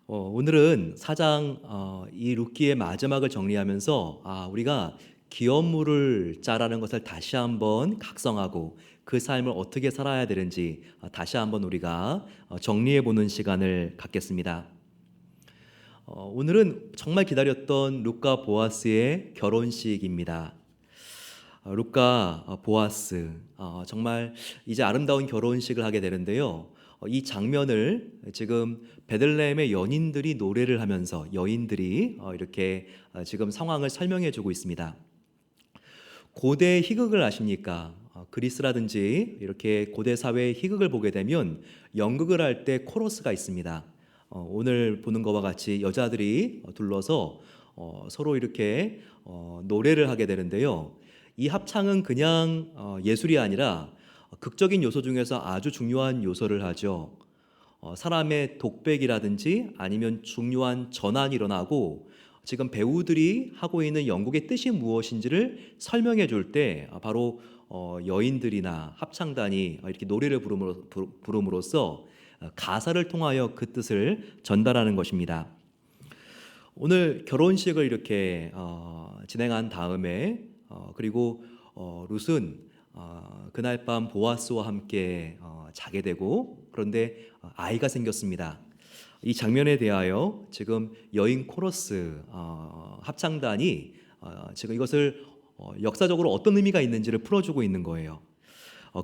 오늘은 4장 이 룻기의 마지막을 정리하면서 우리가 기업 물을 자라는 것을 다시 한번 각성하고 그 삶을 어떻게 살아야 되는지 다시 한번 우리가 정리해 보는 시간을 갖겠습니다. 오늘은 정말 기다렸던 룻과 보아스의 결혼식입니다. 룻과 보아스 정말 이제 아름다운 결혼식을 하게 되는데요. 이 장면을 지금 베들레헴의 연인들이 노래를 하면서 여인들이 이렇게 지금 상황을 설명해 주고 있습니다. 고대 희극을 아십니까? 그리스라든지 이렇게 고대 사회의 희극을 보게 되면 연극을 할 때 코러스가 있습니다. 오늘 보는 것과 같이 여자들이 둘러서 서로 이렇게 노래를 하게 되는데요. 이 합창은 그냥 예술이 아니라 극적인 요소 중에서 아주 중요한 요소를 하죠. 사람의 독백이라든지 아니면 중요한 전환이 일어나고 지금 배우들이 하고 있는 연극의 뜻이 무엇인지를 설명해 줄 때 바로 여인들이나 합창단이 이렇게 노래를 부름으로써 가사를 통하여 그 뜻을 전달하는 것입니다. 오늘 결혼식을 이렇게 진행한 다음에 그리고 룻은 그날 밤 보아스와 함께 자게 되고 그런데 아이가 생겼습니다. 이 장면에 대하여 지금 여인 코러스 합창단이 지금 이것을 역사적으로 어떤 의미가 있는지를 풀어주고 있는 거예요.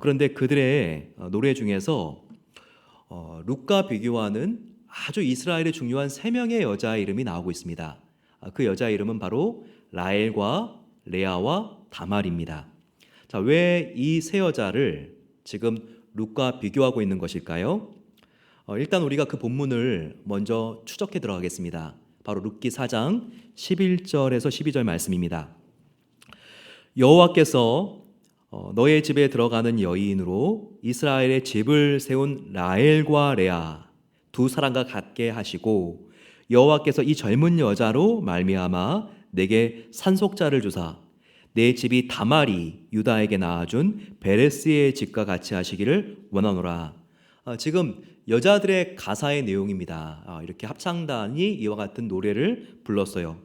그런데 그들의 노래 중에서 룻과 비교하는 아주 이스라엘의 중요한 3명의 여자의 이름이 나오고 있습니다. 그 여자의 이름은 바로 라헬과 레아와 다말입니다. 자, 왜 이 3여자를 지금 룻과 비교하고 있는 것일까요? 일단 우리가 그 본문을 먼저 추적해 들어가겠습니다. 바로 룻기 4장 11절에서 12절 말씀입니다. 여호와께서 너의 집에 들어가는 여인으로 이스라엘의 집을 세운 라헬과 레아 두 사람과 같게 하시고 여호와께서 이 젊은 여자로 말미암아 내게 산속자를 주사 내 집이 다말이 유다에게 낳아준 베레스의 집과 같이 하시기를 원하노라. 지금 여자들의 가사의 내용입니다. 이렇게 합창단이 이와 같은 노래를 불렀어요.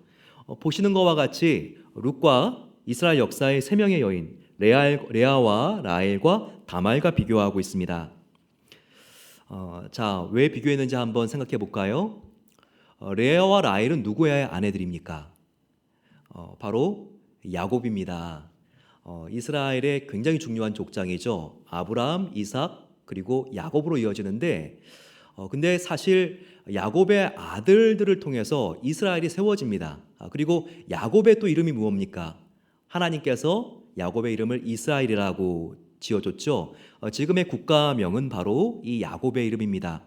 보시는 것과 같이 룻과 이스라엘 역사의 3명의 여인 레아와 라헬과 다말과 비교하고 있습니다. 자, 왜 비교했는지 한번 생각해 볼까요? 레아와 라헬은 누구의 아내들입니까? 바로 야곱입니다. 이스라엘의 굉장히 중요한 족장이죠. 아브라함, 이삭 그리고 야곱으로 이어지는데 근데 사실 야곱의 아들들을 통해서 이스라엘이 세워집니다. 그리고 야곱의 또 이름이 무엇입니까? 하나님께서 야곱의 이름을 이스라엘이라고 지어줬죠. 지금의 국가명은 바로 이 야곱의 이름입니다.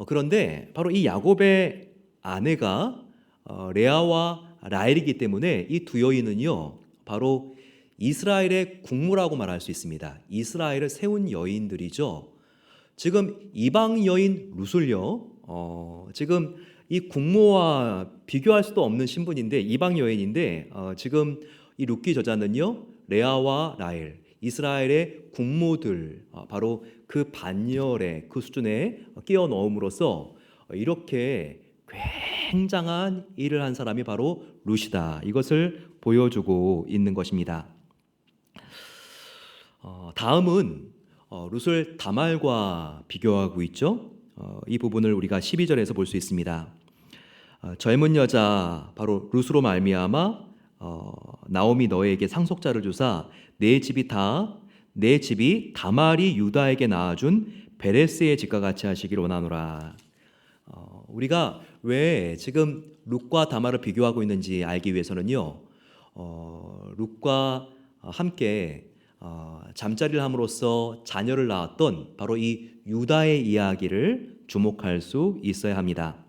그런데 바로 이 야곱의 아내가 레아와 라헬이기 때문에 이 두 여인은요 바로 이스라엘의 국무라고 말할 수 있습니다. 이스라엘을 세운 여인들이죠. 지금 이방 여인 룻을요 지금 이 국모와 비교할 수도 없는 신분인데 이방 여인인데 지금 이 룻기 저자는요 레아와 라헬 이스라엘의 국모들 바로 그 반열의 그 수준에 끼워 넣음으로써 이렇게 굉장한 일을 한 사람이 바로 룻이다. 이것을 보여주고 있는 것입니다. 다음은 룻을 다말과 비교하고 있죠. 이 부분을 우리가 12절에서 볼 수 있습니다. 젊은 여자 바로 룻으로 말미암아 나오미 너에게 상속자를 주사 내 집이 다말이 유다에게 낳아준 베레스의 집과 같이 하시기를 원하노라. 우리가 왜 지금 룻과 다말을 비교하고 있는지 알기 위해서는요, 룻과 함께 잠자리를 함으로써 자녀를 낳았던 바로 이 유다의 이야기를 주목할 수 있어야 합니다.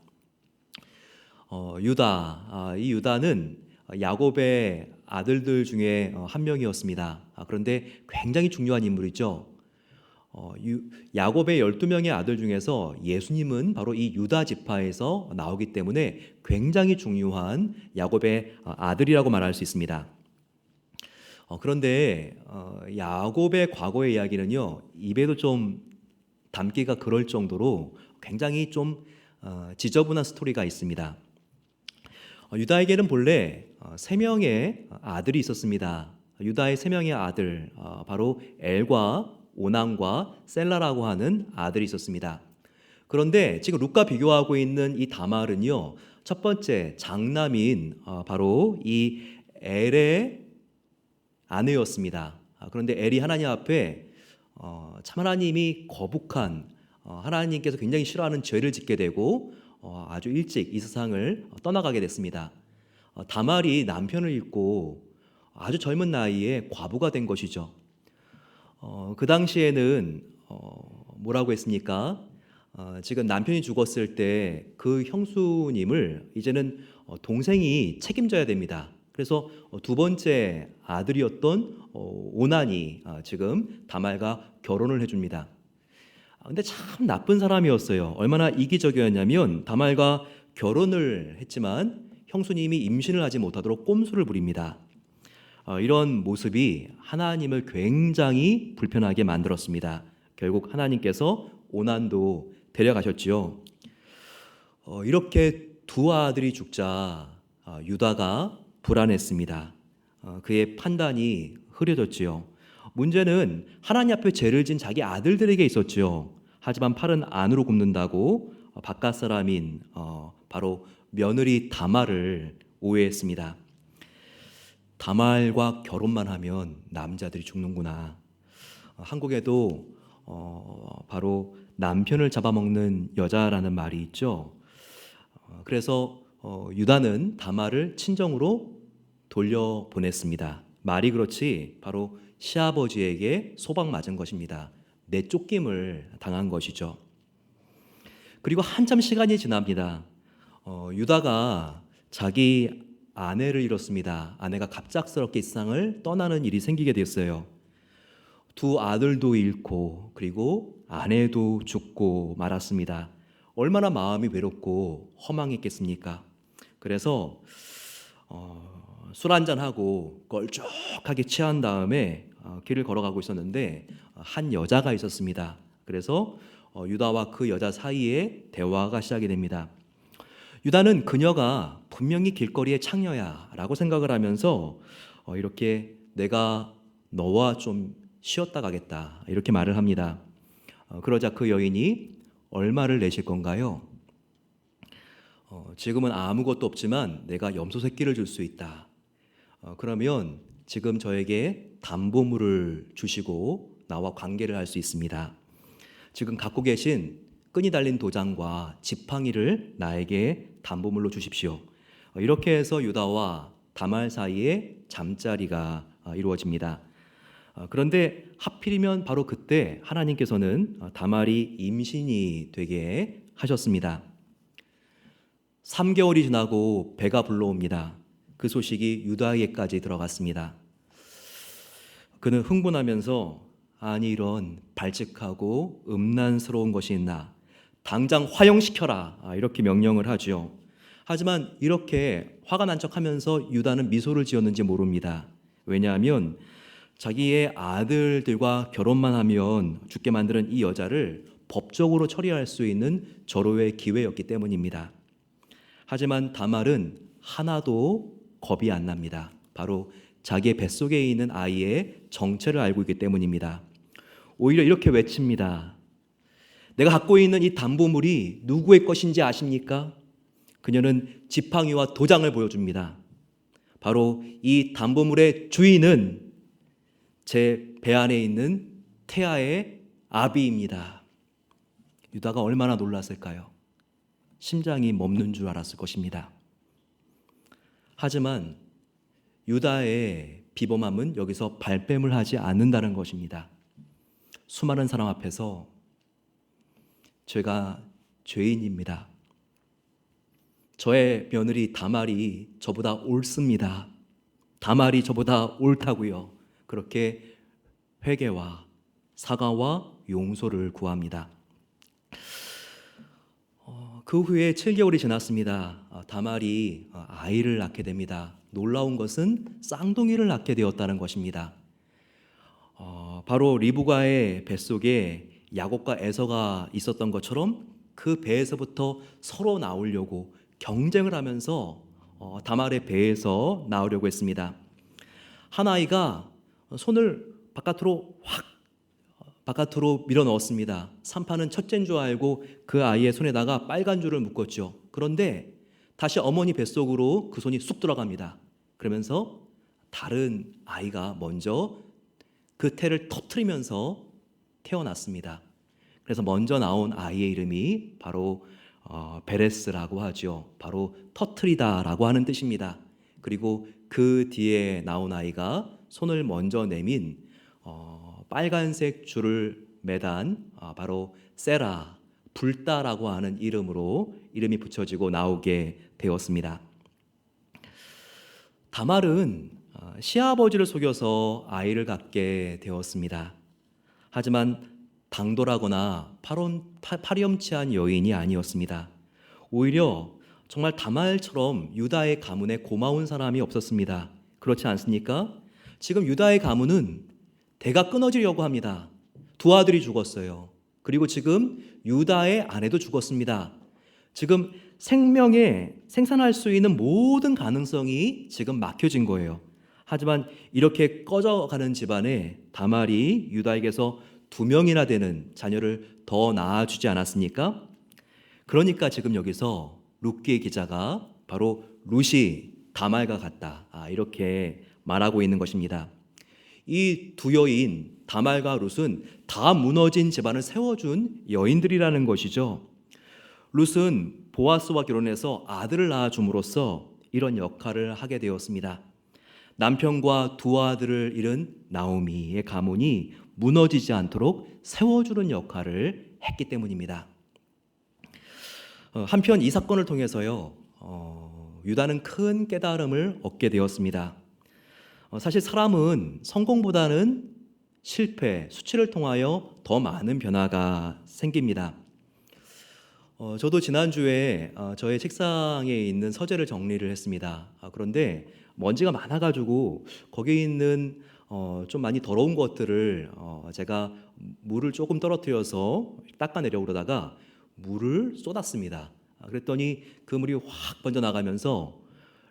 이 유다는 야곱의 아들들 중에 한 명이었습니다. 그런데 굉장히 중요한 인물이죠. 야곱의 12명의 아들 중에서 예수님은 바로 이 유다 지파에서 나오기 때문에 굉장히 중요한 야곱의 아들이라고 말할 수 있습니다. 그런데 야곱의 과거의 이야기는요, 입에도 좀 담기가 그럴 정도로 굉장히 좀 지저분한 스토리가 있습니다. 유다에게는 본래 3명의 아들이 있었습니다. 유다의 3명의 아들, 바로 엘과 오난과 셀라라고 하는 아들이 있었습니다. 그런데 지금 룻과 비교하고 있는 이 다말은요, 첫 번째 장남인 바로 이 엘의 아내였습니다. 그런데 엘이 하나님 앞에 참 하나님이 거북한, 하나님께서 굉장히 싫어하는 죄를 짓게 되고 아주 일찍 이 세상을 떠나가게 됐습니다. 다말이 남편을 잃고 아주 젊은 나이에 과부가 된 것이죠. 그 당시에는 뭐라고 했습니까? 지금 남편이 죽었을 때 그 형수님을 이제는 동생이 책임져야 됩니다. 그래서 두 번째 아들이었던 오난이 지금 다말과 결혼을 해줍니다. 근데 참 나쁜 사람이었어요. 얼마나 이기적이었냐면 다말과 결혼을 했지만 형수님이 임신을 하지 못하도록 꼼수를 부립니다. 이런 모습이 하나님을 굉장히 불편하게 만들었습니다. 결국 하나님께서 오난도 데려가셨지요. 이렇게 두 아들이 죽자 유다가 불안했습니다. 그의 판단이 흐려졌지요. 문제는 하나님 앞에 죄를 진 자기 아들들에게 있었지요. 하지만 팔은 안으로 굽는다고 바깥 사람인 바로 며느리 다말을 오해했습니다. 다말과 결혼만 하면 남자들이 죽는구나. 한국에도 바로 남편을 잡아먹는 여자라는 말이 있죠. 그래서 유다는 다말을 친정으로 돌려보냈습니다. 말이 그렇지 바로 시아버지에게 소방 맞은 것입니다. 내쫓김을 당한 것이죠. 그리고 한참 시간이 지납니다. 유다가 자기 아내를 잃었습니다. 아내가 갑작스럽게 이 세상을 떠나는 일이 생기게 됐어요. 두 아들도 잃고 그리고 아내도 죽고 말았습니다. 얼마나 마음이 외롭고 허망했겠습니까? 그래서 술 한잔하고 껄쩍하게 취한 다음에 길을 걸어가고 있었는데 한 여자가 있었습니다. 그래서 유다와 그 여자 사이에 대화가 시작이 됩니다. 유다는 그녀가 분명히 길거리의 창녀야 라고 생각을 하면서 이렇게 내가 너와 좀 쉬었다 가겠다 이렇게 말을 합니다. 그러자 그 여인이 얼마를 내실 건가요? 지금은 아무것도 없지만 내가 염소 새끼를 줄 수 있다. 그러면 지금 저에게 담보물을 주시고 나와 관계를 할 수 있습니다. 지금 갖고 계신 끈이 달린 도장과 지팡이를 나에게 담보물로 주십시오. 이렇게 해서 유다와 다말 사이에 잠자리가 이루어집니다. 그런데 하필이면 바로 그때 하나님께서는 다말이 임신이 되게 하셨습니다. 3개월이 지나고 배가 불러옵니다. 그 소식이 유다에게까지 들어갔습니다. 그는 흥분하면서 아니 이런 발칙하고 음란스러운 것이 있나 당장 화형시켜라 이렇게 명령을 하죠. 하지만 이렇게 화가 난 척하면서 유다는 미소를 지었는지 모릅니다. 왜냐하면 자기의 아들들과 결혼만 하면 죽게 만드는 이 여자를 법적으로 처리할 수 있는 절호의 기회였기 때문입니다. 하지만 다말은 하나도 겁이 안 납니다. 바로 자기의 뱃속에 있는 아이의 정체를 알고 있기 때문입니다. 오히려 이렇게 외칩니다. 내가 갖고 있는 이 담보물이 누구의 것인지 아십니까? 그녀는 지팡이와 도장을 보여줍니다. 바로 이 담보물의 주인은 제 배 안에 있는 태아의 아비입니다. 유다가 얼마나 놀랐을까요? 심장이 멎는 줄 알았을 것입니다. 하지만 유다의 비범함은 여기서 발뺌을 하지 않는다는 것입니다. 수많은 사람 앞에서 제가 죄인입니다. 저의 며느리 다말이 저보다 옳습니다. 다말이 저보다 옳다고요. 그렇게 회개와 사과와 용서를 구합니다. 그 후에 7개월이 지났습니다. 다말이 아이를 낳게 됩니다. 놀라운 것은 쌍둥이를 낳게 되었다는 것입니다. 바로 리브가의 뱃속에 야곱과 에서가 있었던 것처럼 그 배에서부터 서로 나오려고 경쟁을 하면서 다말의 배에서 나오려고 했습니다. 한 아이가 손을 바깥으로 밀어 넣었습니다. 산파는 첫째인 줄 알고 그 아이의 손에다가 빨간 줄을 묶었죠. 그런데 다시 어머니 뱃속으로 그 손이 쑥 들어갑니다. 그러면서 다른 아이가 먼저 그 태를 터뜨리면서 태어났습니다. 그래서 먼저 나온 아이의 이름이 바로 베레스라고 하죠. 바로 터뜨리다라고 하는 뜻입니다. 그리고 그 뒤에 나온 아이가 손을 먼저 내민 빨간색 줄을 매단 바로 세라, 불다라고 하는 이름으로 이름이 붙여지고 나오게 되었습니다. 다말은 시아버지를 속여서 아이를 갖게 되었습니다. 하지만 당돌하거나 파렴치한 여인이 아니었습니다. 오히려 정말 다말처럼 유다의 가문에 고마운 사람이 없었습니다. 그렇지 않습니까? 지금 유다의 가문은 대가 끊어지려고 합니다. 두 아들이 죽었어요. 그리고 지금 유다의 아내도 죽었습니다. 지금 생산할 수 있는 모든 가능성이 지금 막혀진 거예요. 하지만 이렇게 꺼져가는 집안에 다말이 유다에게서 2명이나 되는 자녀를 더 낳아주지 않았습니까? 그러니까 지금 여기서 룻기의 기자가 바로 룻이 다말과 같다, 이렇게 말하고 있는 것입니다. 이 두 여인 다말과 룻은 다 무너진 집안을 세워준 여인들이라는 것이죠. 룻은 보아스와 결혼해서 아들을 낳아줌으로써 이런 역할을 하게 되었습니다. 남편과 두 아들을 잃은 나오미의 가문이 무너지지 않도록 세워주는 역할을 했기 때문입니다. 한편 이 사건을 통해서요, 유다는 큰 깨달음을 얻게 되었습니다. 사실 사람은 성공보다는 실패, 수치를 통하여 더 많은 변화가 생깁니다. 저도 지난주에 저의 책상에 있는 서재를 정리를 했습니다. 그런데 먼지가 많아가지고 거기에 있는 좀 많이 더러운 것들을 제가 물을 조금 떨어뜨려서 닦아내려고 그러다가 물을 쏟았습니다. 그랬더니 그 물이 확 번져나가면서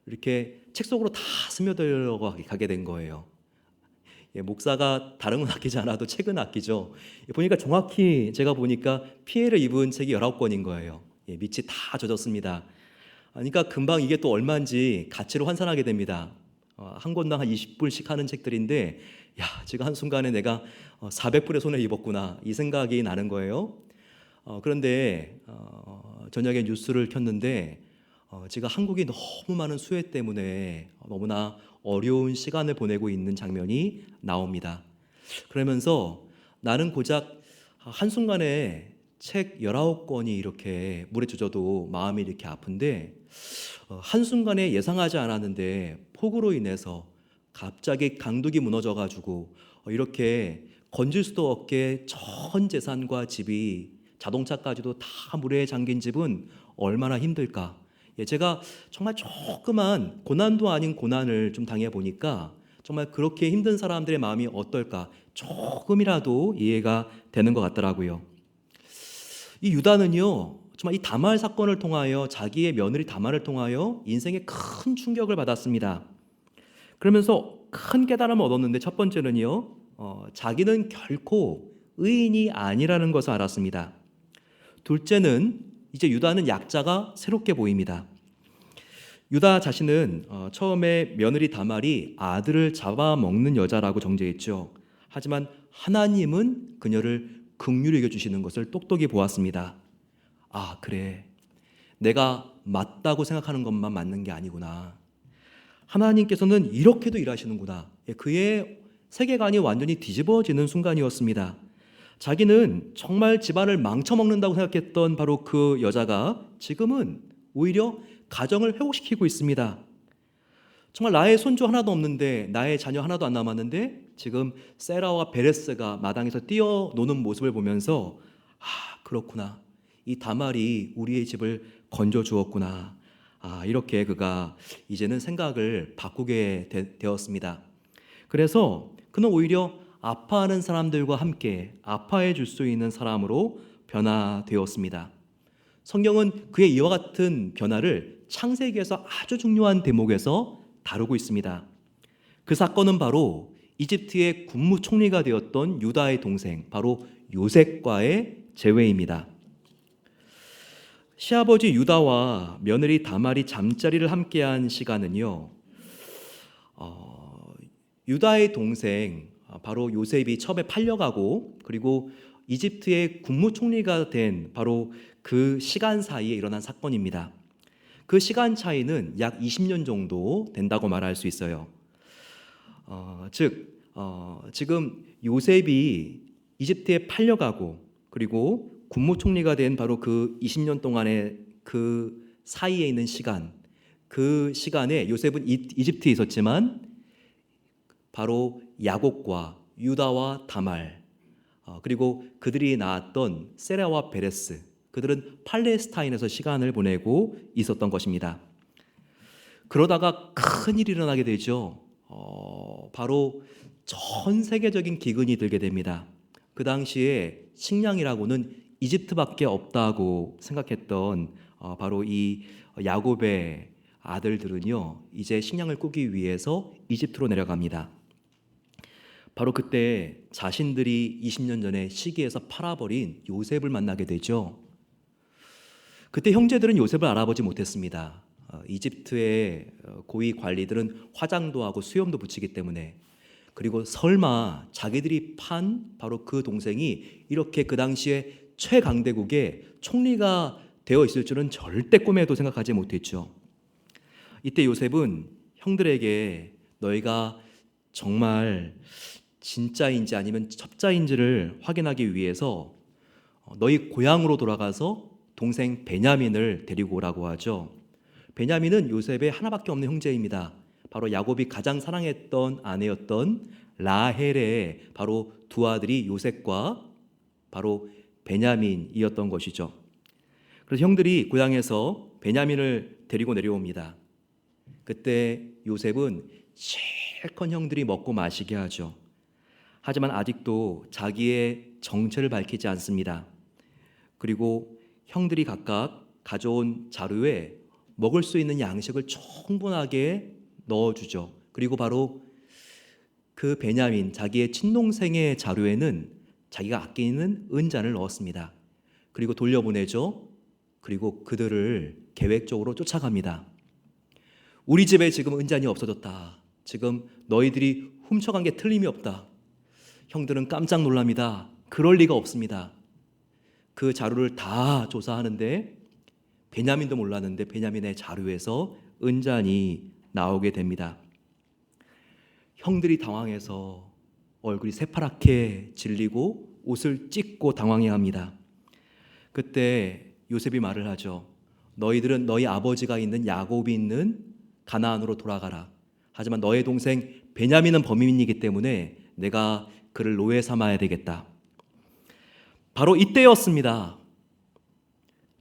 이렇게 책 속으로 다 스며들어가게 된 거예요. 목사가 다른 건 아끼지 않아도 책은 아끼죠. 보니까 정확히 제가 보니까 피해를 입은 책이 19권인 거예요. 밑이 다 젖었습니다. 그러니까 금방 이게 또 얼마인지 가치로 환산하게 됩니다. 한 권당 한 20불씩 하는 책들인데, 지금 한순간에 내가 400불의 손을 입었구나, 이 생각이 나는 거예요. 그런데 저녁에 뉴스를 켰는데 지금 한국이 너무 많은 수해 때문에 너무나 어려운 시간을 보내고 있는 장면이 나옵니다. 그러면서 나는 고작 한순간에 책 19권이 이렇게 물에 젖어도 마음이 이렇게 아픈데, 한순간에 예상하지 않았는데 폭우로 인해서 갑자기 강둑이 무너져가지고 이렇게 건질 수도 없게 전 재산과 집이, 자동차까지도 다 물에 잠긴 집은 얼마나 힘들까. 제가 정말 조그만 고난도 아닌 고난을 좀 당해보니까 정말 그렇게 힘든 사람들의 마음이 어떨까 조금이라도 이해가 되는 것 같더라고요. 이 유다는요, 정말 이 다말 사건을 통하여 자기의 며느리 다말을 통하여 인생에 큰 충격을 받았습니다. 그러면서 큰 깨달음을 얻었는데 첫 번째는요, 자기는 결코 의인이 아니라는 것을 알았습니다. 둘째는 이제 유다는 약자가 새롭게 보입니다. 유다 자신은 처음에 며느리 다말이 아들을 잡아먹는 여자라고 정죄했죠. 하지만 하나님은 그녀를 긍휼히 여겨주시는 것을 똑똑히 보았습니다. 아, 그래, 내가 맞다고 생각하는 것만 맞는 게 아니구나. 하나님께서는 이렇게도 일하시는구나. 그의 세계관이 완전히 뒤집어지는 순간이었습니다. 자기는 정말 집안을 망쳐먹는다고 생각했던 바로 그 여자가 지금은 오히려 가정을 회복시키고 있습니다. 정말 나의 손주 하나도 없는데, 나의 자녀 하나도 안 남았는데 지금 세라와 베레스가 마당에서 뛰어노는 모습을 보면서 아, 그렇구나, 이 다말이 우리의 집을 건져주었구나. 아, 이렇게 그가 이제는 생각을 바꾸게 되었습니다. 그래서 그는 오히려 아파하는 사람들과 함께 아파해 줄 수 있는 사람으로 변화되었습니다. 성경은 그의 이와 같은 변화를 창세기에서 아주 중요한 대목에서 다루고 있습니다. 그 사건은 바로 이집트의 국무총리가 되었던 유다의 동생, 바로 요셉과의 재회입니다. 시아버지 유다와 며느리 다말이 잠자리를 함께한 시간은요, 유다의 동생 바로 요셉이 처음에 팔려가고 그리고 이집트의 국무총리가 된 바로 그 시간 사이에 일어난 사건입니다. 그 시간 차이는 약 20년 정도 된다고 말할 수 있어요. 지금 요셉이 이집트에 팔려가고 그리고 국무총리가 된 바로 그 20년 동안의 그 사이에 있는 시간, 그 시간에 요셉은 이집트에 있었지만 바로 야곱과 유다와 다말, 그리고 그들이 낳았던 세라와 베레스, 그들은 팔레스타인에서 시간을 보내고 있었던 것입니다. 그러다가 큰 일이 일어나게 되죠. 바로 전 세계적인 기근이 들게 됩니다. 그 당시에 식량이라고는 이집트밖에 없다고 생각했던 바로 이 야곱의 아들들은요, 이제 식량을 꾸기 위해서 이집트로 내려갑니다. 바로 그때 자신들이 20년 전에 시기에서 팔아버린 요셉을 만나게 되죠. 그때 형제들은 요셉을 알아보지 못했습니다. 이집트의 고위 관리들은 화장도 하고 수염도 붙이기 때문에, 그리고 설마 자기들이 판 바로 그 동생이 이렇게 그 당시에 최강대국의 총리가 되어 있을 줄은 절대 꿈에도 생각하지 못했죠. 이때 요셉은 형들에게 너희가 정말 진짜인지 아니면 첩자인지를 확인하기 위해서 너희 고향으로 돌아가서 동생 베냐민을 데리고 오라고 하죠. 베냐민은 요셉의 하나밖에 없는 형제입니다. 바로 야곱이 가장 사랑했던 아내였던 라헬의 바로 두 아들이 요셉과 바로 베냐민이었던 것이죠. 그래서 형들이 고향에서 베냐민을 데리고 내려옵니다. 그때 요셉은 실컷 형들이 먹고 마시게 하죠. 하지만 아직도 자기의 정체를 밝히지 않습니다. 그리고 형들이 각각 가져온 자루에 먹을 수 있는 양식을 충분하게 넣어주죠. 그리고 바로 그 베냐민, 자기의 친동생의 자루에는 자기가 아끼는 은잔을 넣었습니다. 그리고 돌려보내죠. 그리고 그들을 계획적으로 쫓아갑니다. 우리 집에 지금 은잔이 없어졌다. 지금 너희들이 훔쳐간 게 틀림이 없다. 형들은 깜짝 놀랍니다. 그럴 리가 없습니다. 그 자루를 다 조사하는데 베냐민도 몰랐는데 베냐민의 자루에서 은잔이 나오게 됩니다. 형들이 당황해서 얼굴이 새파랗게 질리고 옷을 찢고 당황해합니다. 그때 요셉이 말을 하죠. 너희들은 너희 아버지가 있는 야곱이 있는 가나안으로 돌아가라. 하지만 너의 동생 베냐민은 범인이기 때문에 내가 그를 노예 삼아야 되겠다. 바로 이때였습니다.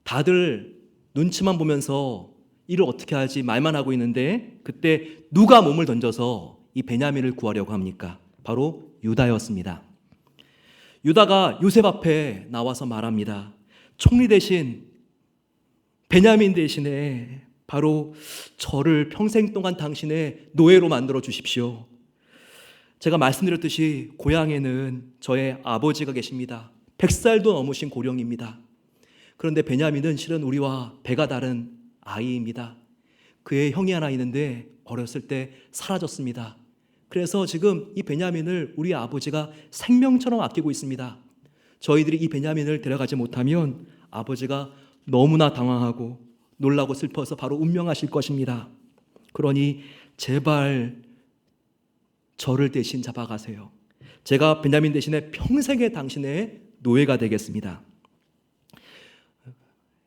다들 눈치만 보면서 일을 어떻게 하지 말만 하고 있는데 그때 누가 몸을 던져서 이 베냐민을 구하려고 합니까? 바로 유다였습니다. 유다가 요셉 앞에 나와서 말합니다. 총리 대신 베냐민 대신에 바로 저를 평생 동안 당신의 노예로 만들어 주십시오. 제가 말씀드렸듯이 고향에는 저의 아버지가 계십니다. 100살도 넘으신 고령입니다. 그런데 베냐민은 실은 우리와 배가 다른 아이입니다. 그의 형이 하나 있는데 어렸을 때 사라졌습니다. 그래서 지금 이 베냐민을 우리 아버지가 생명처럼 아끼고 있습니다. 저희들이 이 베냐민을 데려가지 못하면 아버지가 너무나 당황하고 놀라고 슬퍼서 바로 운명하실 것입니다. 그러니 제발 저를 대신 잡아가세요. 제가 베냐민 대신에 평생의 당신의 노예가 되겠습니다.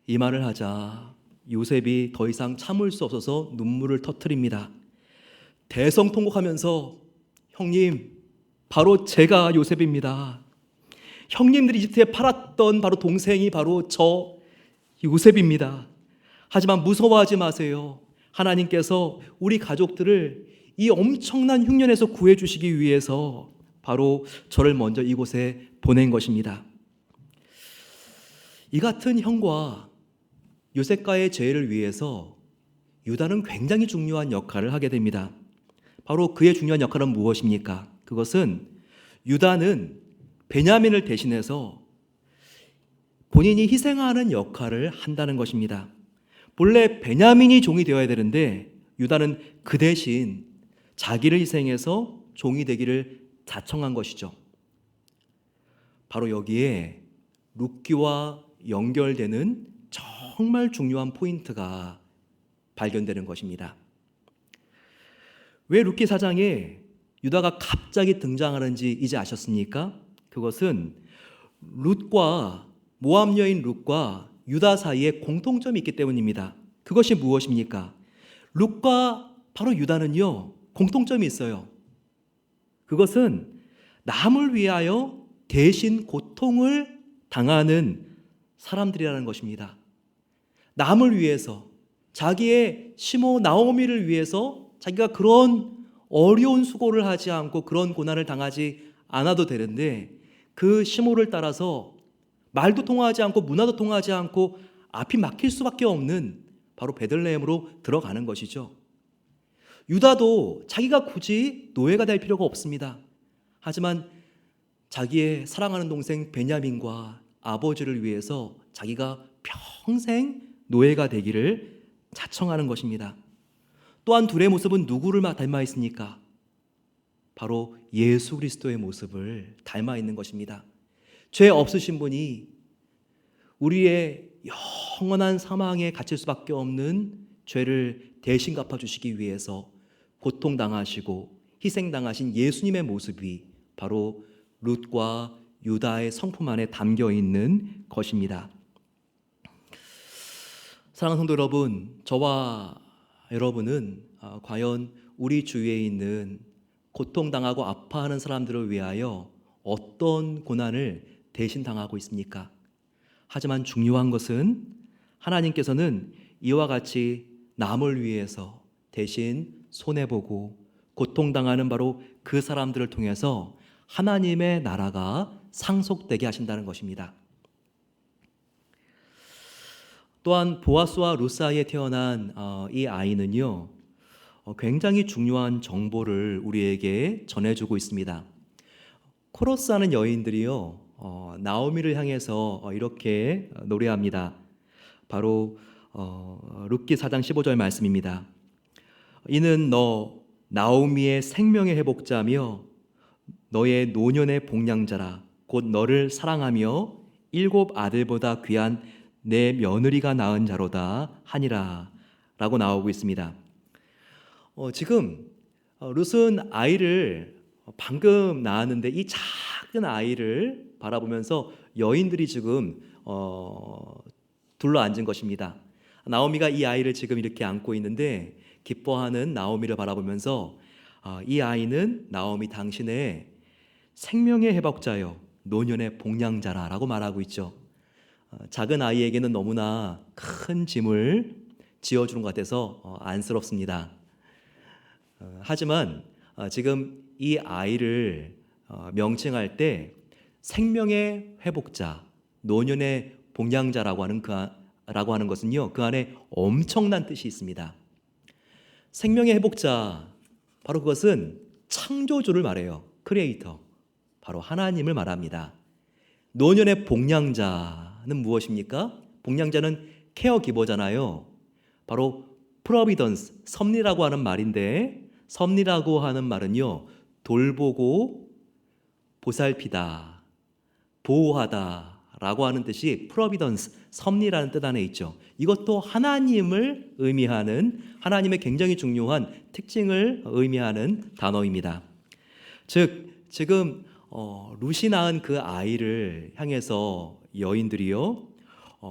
이 말을 하자 요셉이 더 이상 참을 수 없어서 눈물을 터뜨립니다. 대성통곡하면서 형님, 바로 제가 요셉입니다. 형님들이 이집트에 팔았던 바로 동생이 바로 저 요셉입니다. 하지만 무서워하지 마세요. 하나님께서 우리 가족들을 이 엄청난 흉년에서 구해주시기 위해서 바로 저를 먼저 이곳에 보낸 것입니다. 이 같은 형과 요셉과의 죄를 위해서 유다는 굉장히 중요한 역할을 하게 됩니다. 바로 그의 중요한 역할은 무엇입니까? 그것은 유다는 베냐민을 대신해서 본인이 희생하는 역할을 한다는 것입니다. 본래 베냐민이 종이 되어야 되는데 유다는 그 대신 자기를 희생해서 종이 되기를 자청한 것이죠. 바로 여기에 룻기와 연결되는 정말 중요한 포인트가 발견되는 것입니다. 왜 룻기 4장에 유다가 갑자기 등장하는지 이제 아셨습니까? 그것은 룻과 모압 여인 룻과 유다 사이에 공통점이 있기 때문입니다. 그것이 무엇입니까? 룻과 바로 유다는요, 공통점이 있어요. 그것은 남을 위하여 대신 고통을 당하는 사람들이라는 것입니다. 남을 위해서, 자기의 시모 나오미를 위해서 자기가 그런 어려운 수고를 하지 않고 그런 고난을 당하지 않아도 되는데 그 시모를 따라서 말도 통하지 않고 문화도 통하지 않고 앞이 막힐 수밖에 없는 바로 베들레헴으로 들어가는 것이죠. 유다도 자기가 굳이 노예가 될 필요가 없습니다. 하지만 자기의 사랑하는 동생 베냐민과 아버지를 위해서 자기가 평생 노예가 되기를 자청하는 것입니다. 또한 둘의 모습은 누구를 닮아 있습니까? 바로 예수 그리스도의 모습을 닮아 있는 것입니다. 죄 없으신 분이 우리의 영원한 사망에 갇힐 수밖에 없는 죄를 대신 갚아주시기 위해서 고통당하시고 희생당하신 예수님의 모습이 바로 룻과 유다의 성품 안에 담겨 있는 것입니다. 사랑하는 성도 여러분, 저와 여러분은 과연 우리 주위에 있는 고통당하고 아파하는 사람들을 위하여 어떤 고난을 대신 당하고 있습니까? 하지만 중요한 것은 하나님께서는 이와 같이 남을 위해서 대신 손해보고 고통당하는 바로 그 사람들을 통해서 하나님의 나라가 상속되게 하신다는 것입니다. 또한 보아스와 룻 사이에 태어난 이 아이는요, 굉장히 중요한 정보를 우리에게 전해주고 있습니다. 코러스하는 여인들이요, 나오미를 향해서 이렇게 노래합니다. 바로 룻기 4장 15절 말씀입니다. 이는 너 나오미의 생명의 회복자며 너의 노년의 복량자라. 곧 너를 사랑하며 7 아들보다 귀한 내 며느리가 낳은 자로다 하니라 라고 나오고 있습니다. 지금 룻은 아이를 방금 낳았는데 이 작은 아이를 바라보면서 여인들이 지금 둘러 앉은 것입니다. 나오미가 이 아이를 지금 이렇게 안고 있는데 기뻐하는 나오미를 바라보면서 이 아이는 나오미 당신의 생명의 회복자요 노년의 복량자라라고 말하고 있죠. 작은 아이에게는 너무나 큰 짐을 지어주는 것 같아서 안쓰럽습니다. 하지만 지금 이 아이를 명칭할 때 생명의 회복자, 노년의 복량자라고 하는 것은요, 그 안에 엄청난 뜻이 있습니다. 생명의 회복자, 바로 그것은 창조주를 말해요. 크리에이터, 바로 하나님을 말합니다. 노년의 복량자는 무엇입니까? 복량자는 케어기버잖아요. 바로 프로비던스, 섭리라고 하는 말인데, 섭리라고 하는 말은요, 돌보고 보살피다, 보호하다 라고 하는 뜻이 프로비던스, 섭리라는 뜻 안에 있죠. 이것도 하나님을 의미하는, 하나님의 굉장히 중요한 특징을 의미하는 단어입니다. 즉 지금 루시 낳은 그 아이를 향해서 여인들이요,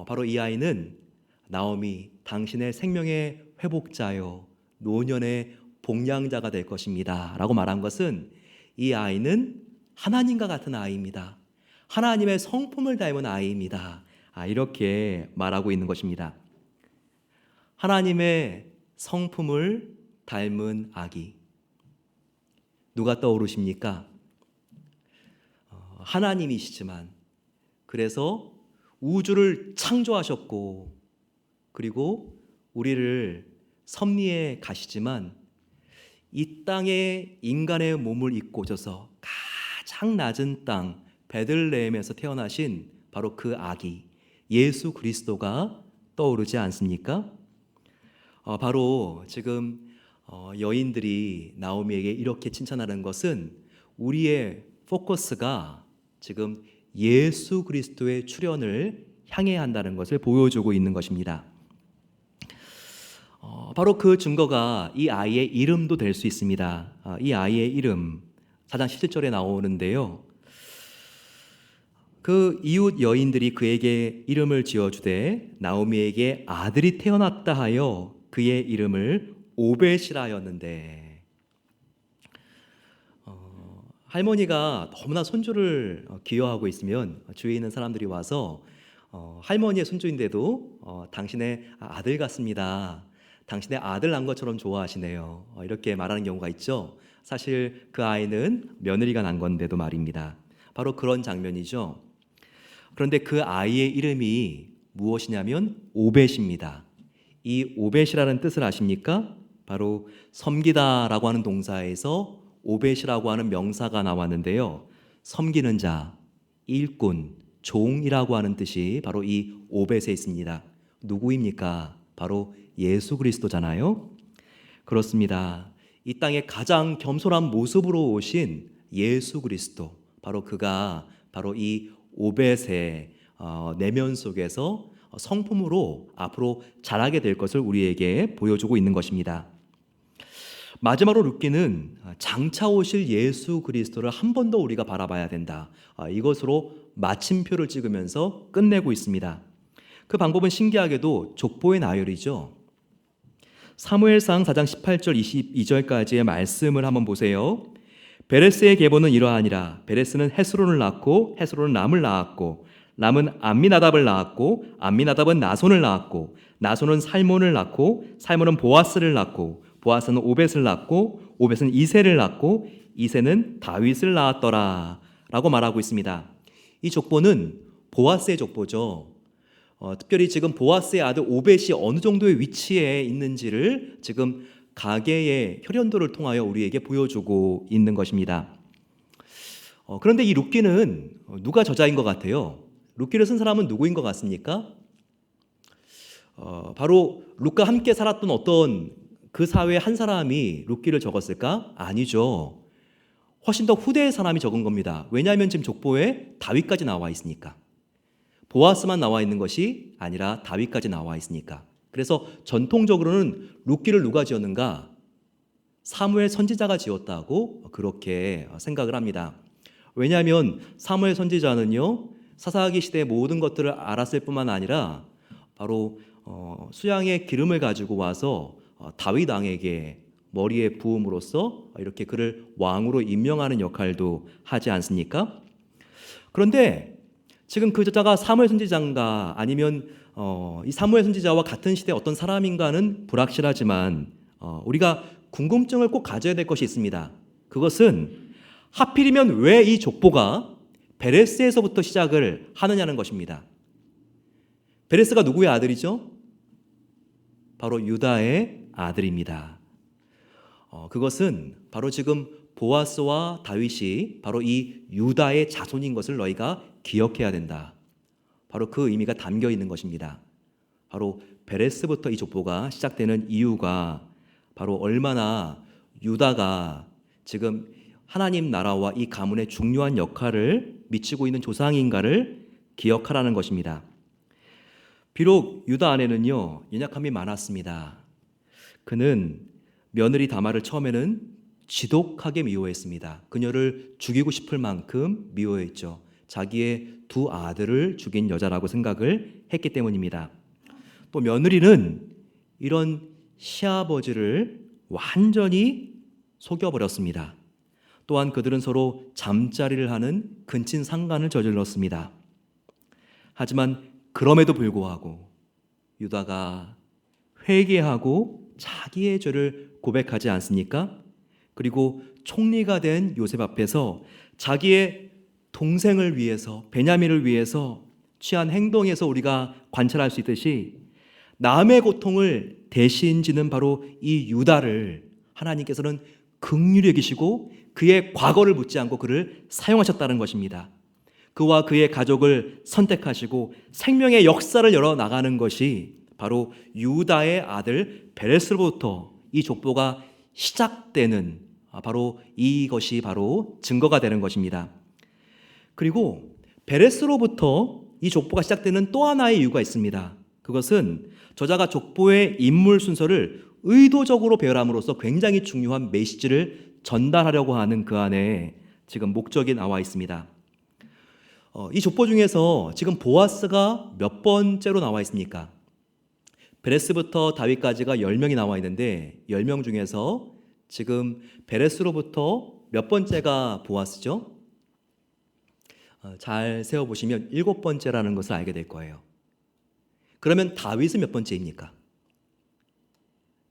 바로 이 아이는 나오미, 당신의 생명의 회복자요, 노년의 복량자가 될 것입니다 라고 말한 것은, 이 아이는 하나님과 같은 아이입니다. 하나님의 성품을 닮은 아이입니다. 이렇게 말하고 있는 것입니다. 하나님의 성품을 닮은 아기. 누가 떠오르십니까? 하나님이시지만, 그래서 우주를 창조하셨고, 그리고 우리를 섭리해 가시지만 이 땅에 인간의 몸을 입고 오셔서 가장 낮은 땅 베들레헴에서 태어나신 바로 그 아기 예수 그리스도가 떠오르지 않습니까? 바로 지금 여인들이 나오미에게 이렇게 칭찬하는 것은 우리의 포커스가 지금 예수 그리스도의 출현을 향해 한다는 것을 보여주고 있는 것입니다. 바로 그 증거가 이 아이의 이름도 될 수 있습니다. 이 아이의 이름 4장 17절에 나오는데요, 그 이웃 여인들이 그에게 이름을 지어주되 나오미에게 아들이 태어났다 하여 그의 이름을 오벳이라 하였는데, 할머니가 너무나 손주를 귀여워하고 있으면 주위에 있는 사람들이 와서 할머니의 손주인데도 당신의 아들 같습니다, 당신의 아들 난 것처럼 좋아하시네요, 이렇게 말하는 경우가 있죠. 사실 그 아이는 며느리가 난 건데도 말입니다. 바로 그런 장면이죠. 그런데 그 아이의 이름이 무엇이냐면 오벳입니다. 이 오벳이라는 뜻을 아십니까? 바로 섬기다라고 하는 동사에서 오벳이라고 하는 명사가 나왔는데요, 섬기는 자, 일꾼, 종이라고 하는 뜻이 바로 이 오벳에 있습니다. 누구입니까? 바로 예수 그리스도잖아요. 그렇습니다. 이 땅에 가장 겸손한 모습으로 오신 예수 그리스도, 바로 그가 바로 이 오벳의 내면 속에서 성품으로 앞으로 자라게 될 것을 우리에게 보여주고 있는 것입니다. 마지막으로 루키는 장차 오실 예수 그리스도를 한 번 더 우리가 바라봐야 된다, 이것으로 마침표를 찍으면서 끝내고 있습니다. 그 방법은 신기하게도 족보의 나열이죠. 사무엘상 4장 18절 22절까지의 말씀을 한번 보세요. 베레스의 계보는 이러하니라. 베레스는 헤스론을 낳고 헤스론은 람을 낳았고 람은 암미나답을 낳았고 암미나답은 나손을 낳았고 나손은 살몬을 낳고 살몬은 보아스를 낳고 보아스는 오벳을 낳고 오벳은 이새를 낳고 이새는 다윗을 낳았더라 라고 말하고 있습니다. 이 족보는 보아스의 족보죠. 특별히 지금 보아스의 아들 오벳이 어느 정도의 위치에 있는지를 지금 가계의 혈연도를 통하여 우리에게 보여주고 있는 것입니다. 그런데 이 룻기는 누가 저자인 것 같아요? 룻기를 쓴 사람은 누구인 것 같습니까? 바로 룻과 함께 살았던 어떤 그 사회의 한 사람이 룻기를 적었을까? 아니죠. 훨씬 더 후대의 사람이 적은 겁니다. 왜냐하면 지금 족보에 다윗까지 나와 있으니까. 보아스만 나와 있는 것이 아니라 다윗까지 나와 있으니까. 그래서 전통적으로는 룻기를 누가 지었는가? 사무엘 선지자가 지었다고 그렇게 생각을 합니다. 왜냐하면 사무엘 선지자는요, 사사기 시대의 모든 것들을 알았을 뿐만 아니라 바로 수양의 기름을 가지고 와서 다윗 왕에게 머리에 부음으로써 이렇게 그를 왕으로 임명하는 역할도 하지 않습니까? 그런데 지금 그 저자가 사무엘 선지자인가 아니면 이 사무엘 선지자와 같은 시대의 어떤 사람인가는 불확실하지만 우리가 궁금증을 꼭 가져야 될 것이 있습니다. 그것은 하필이면 왜 이 족보가 베레스에서부터 시작을 하느냐는 것입니다. 베레스가 누구의 아들이죠? 바로 유다의 아들입니다. 그것은 바로 지금 보아스와 다윗이 바로 이 유다의 자손인 것을 너희가 기억해야 된다. 바로 그 의미가 담겨 있는 것입니다. 바로 베레스부터 이 족보가 시작되는 이유가 바로 얼마나 유다가 지금 하나님 나라와 이 가문의 중요한 역할을 미치고 있는 조상인가를 기억하라는 것입니다. 비록 유다 안에는요 연약함이 많았습니다. 그는 며느리 다말을 처음에는 지독하게 미워했습니다. 그녀를 죽이고 싶을 만큼 미워했죠. 자기의 두 아들을 죽인 여자라고 생각을 했기 때문입니다. 또 며느리는 이런 시아버지를 완전히 속여버렸습니다. 또한 그들은 서로 잠자리를 하는 근친상간을 저질렀습니다. 하지만 그럼에도 불구하고 유다가 회개하고 자기의 죄를 고백하지 않습니까? 그리고 총리가 된 요셉 앞에서 자기의 동생을 위해서, 베냐민을 위해서 취한 행동에서 우리가 관찰할 수 있듯이 남의 고통을 대신 지는 바로 이 유다를 하나님께서는 긍휼히 여기시고 그의 과거를 묻지 않고 그를 사용하셨다는 것입니다. 그와 그의 가족을 선택하시고 생명의 역사를 열어나가는 것이 바로 유다의 아들 베레스로부터 이 족보가 시작되는 바로 이것이 바로 증거가 되는 것입니다. 그리고 베레스로부터 이 족보가 시작되는 또 하나의 이유가 있습니다. 그것은 저자가 족보의 인물 순서를 의도적으로 배열함으로써 굉장히 중요한 메시지를 전달하려고 하는 그 안에 지금 목적이 나와 있습니다. 이 족보 중에서 지금 보아스가 몇 번째로 나와 있습니까? 베레스부터 다윗까지가 10명이 나와 있는데 10명 중에서 지금 베레스로부터 몇 번째가 보아스죠? 잘 세어보시면 7번째라는 것을 알게 될 거예요. 그러면 다윗은 몇 번째입니까?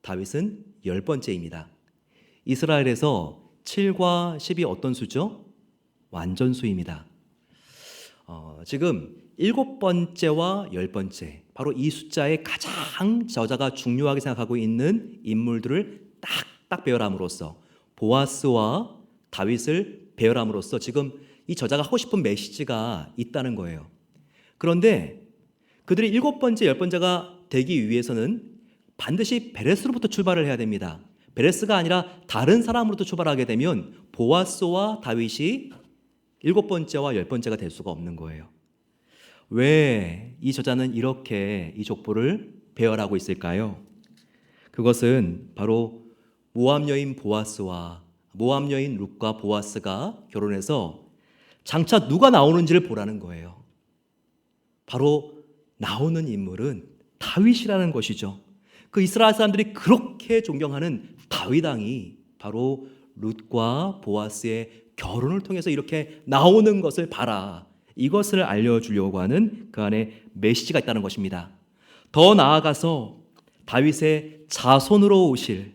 다윗은 10번째입니다. 이스라엘에서 7과 10이 어떤 수죠? 완전수입니다. 지금 7번째와 10번째, 바로 이 숫자에 가장 저자가 중요하게 생각하고 있는 인물들을 딱딱 배열함으로써 보아스와 다윗을 배열함으로써 지금 이 저자가 하고 싶은 메시지가 있다는 거예요. 그런데 그들이 7번째, 10번째가 되기 위해서는 반드시 베레스로부터 출발을 해야 됩니다. 베레스가 아니라 다른 사람으로부터 출발하게 되면 보아스와 다윗이 7번째와 10번째가 될 수가 없는 거예요. 왜 이 저자는 이렇게 이 족보를 배열하고 있을까요? 그것은 바로 모압 여인 보아스와 모압 여인 룻과 보아스가 결혼해서 장차 누가 나오는지를 보라는 거예요. 바로 나오는 인물은 다윗이라는 것이죠. 그 이스라엘 사람들이 그렇게 존경하는 다윗 왕이 바로 룻과 보아스의 결혼을 통해서 이렇게 나오는 것을 봐라. 이것을 알려주려고 하는 그 안에 메시지가 있다는 것입니다. 더 나아가서 다윗의 자손으로 오실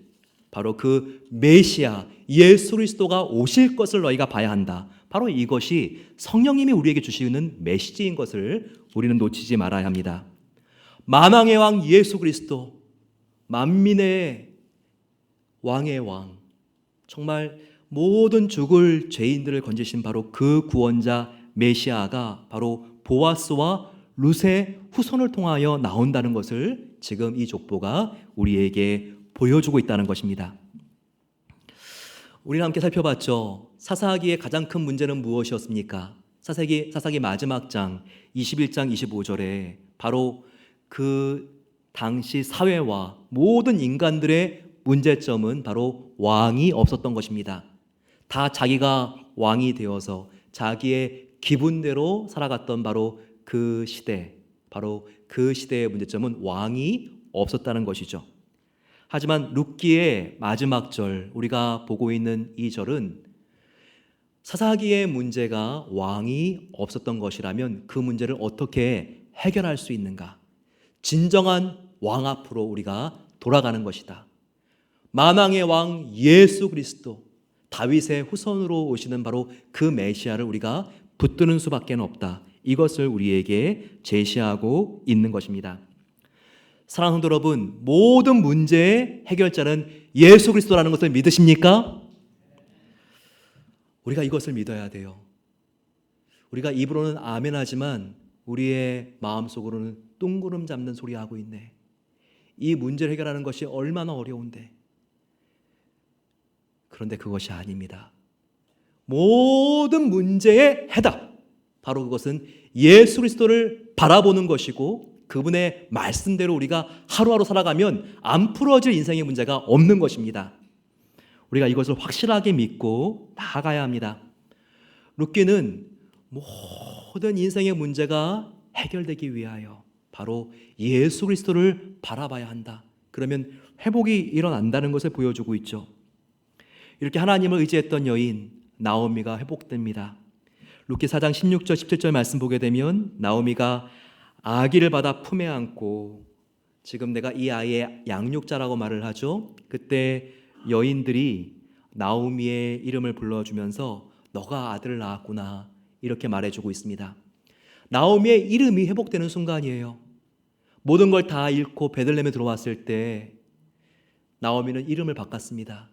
바로 그 메시아 예수 그리스도가 오실 것을 너희가 봐야 한다. 바로 이것이 성령님이 우리에게 주시는 메시지인 것을 우리는 놓치지 말아야 합니다. 만왕의 왕 예수 그리스도, 만민의 왕의 왕, 정말 모든 죽을 죄인들을 건지신 바로 그 구원자 메시아가 바로 보아스와 룻의 후손을 통하여 나온다는 것을 지금 이 족보가 우리에게 보여주고 있다는 것입니다. 우리는 함께 살펴봤죠. 사사기의 가장 큰 문제는 무엇이었습니까? 사사기 마지막 장 21장 25절에 바로 그 당시 사회와 모든 인간들의 문제점은 바로 왕이 없었던 것입니다. 다 자기가 왕이 되어서 자기의 기분대로 살아갔던 바로 그 시대, 바로 그 시대의 문제점은 왕이 없었다는 것이죠. 하지만 룻기의 마지막 절, 우리가 보고 있는 이 절은 사사기의 문제가 왕이 없었던 것이라면 그 문제를 어떻게 해결할 수 있는가? 진정한 왕 앞으로 우리가 돌아가는 것이다. 만왕의 왕 예수 그리스도, 다윗의 후손으로 오시는 바로 그 메시아를 우리가 붙드는 수밖에 없다. 이것을 우리에게 제시하고 있는 것입니다. 사랑하는 성도 여러분, 모든 문제의 해결자는 예수 그리스도라는 것을 믿으십니까? 우리가 이것을 믿어야 돼요. 우리가 입으로는 아멘 하지만 우리의 마음속으로는 뚱구름 잡는 소리 하고 있네. 이 문제를 해결하는 것이 얼마나 어려운데. 그런데 그것이 아닙니다. 모든 문제의 해답, 바로 그것은 예수 그리스도를 바라보는 것이고 그분의 말씀대로 우리가 하루하루 살아가면 안 풀어질 인생의 문제가 없는 것입니다. 우리가 이것을 확실하게 믿고 나아가야 합니다. 룻기는 모든 인생의 문제가 해결되기 위하여 바로 예수 그리스도를 바라봐야 한다. 그러면 회복이 일어난다는 것을 보여주고 있죠. 이렇게 하나님을 의지했던 여인 나오미가 회복됩니다. 룻기 4장 16절 17절 말씀 보게 되면 나오미가 아기를 받아 품에 안고, 지금 내가 이 아이의 양육자라고 말을 하죠. 그때 여인들이 나오미의 이름을 불러주면서 너가 아들을 낳았구나 이렇게 말해주고 있습니다. 나오미의 이름이 회복되는 순간이에요. 모든 걸 다 잃고 베들레헴에 들어왔을 때 나오미는 이름을 바꿨습니다.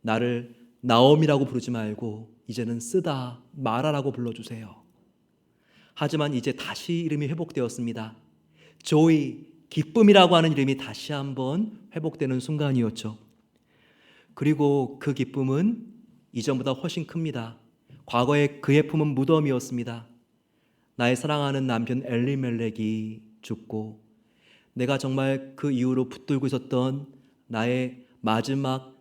나를 나오미라고 부르지 말고 이제는 쓰다 마라라고 불러주세요. 하지만 이제 다시 이름이 회복되었습니다. 조이, 기쁨이라고 하는 이름이 다시 한번 회복되는 순간이었죠. 그리고 그 기쁨은 이전보다 훨씬 큽니다. 과거에 그의 품은 무덤이었습니다. 나의 사랑하는 남편 엘리멜렉이 죽고 내가 정말 그 이후로 붙들고 있었던 나의 마지막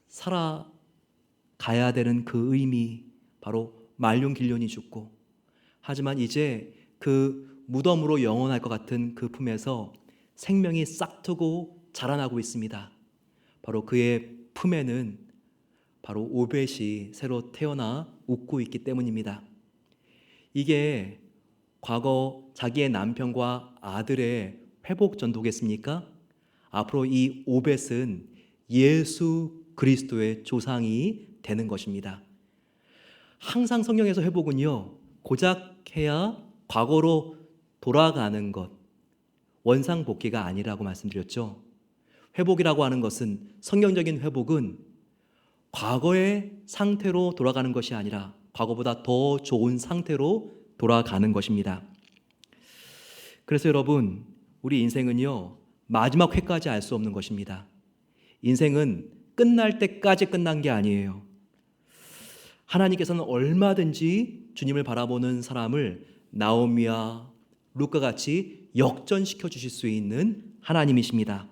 살아가야 되는 그 의미, 바로 말륜 길련이 죽고, 하지만 이제 그 무덤으로 영원할 것 같은 그 품에서 생명이 싹트고 자라나고 있습니다. 바로 그의 품에는 바로 오벳이 새로 태어나 웃고 있기 때문입니다. 이게 과거 자기의 남편과 아들의 회복 전도겠습니까? 앞으로 이 오벳은 예수 그리스도의 조상이 되는 것입니다. 항상 성경에서 회복은요, 고작 해야 과거로 돌아가는 것, 원상복귀가 아니라고 말씀드렸죠. 회복이라고 하는 것은, 성경적인 회복은 과거의 상태로 돌아가는 것이 아니라 과거보다 더 좋은 상태로 돌아가는 것입니다. 그래서 여러분, 우리 인생은요, 마지막 회까지 알 수 없는 것입니다. 인생은 끝날 때까지 끝난 게 아니에요. 하나님께서는 얼마든지 주님을 바라보는 사람을 나오미와 룻과 같이 역전시켜 주실 수 있는 하나님이십니다.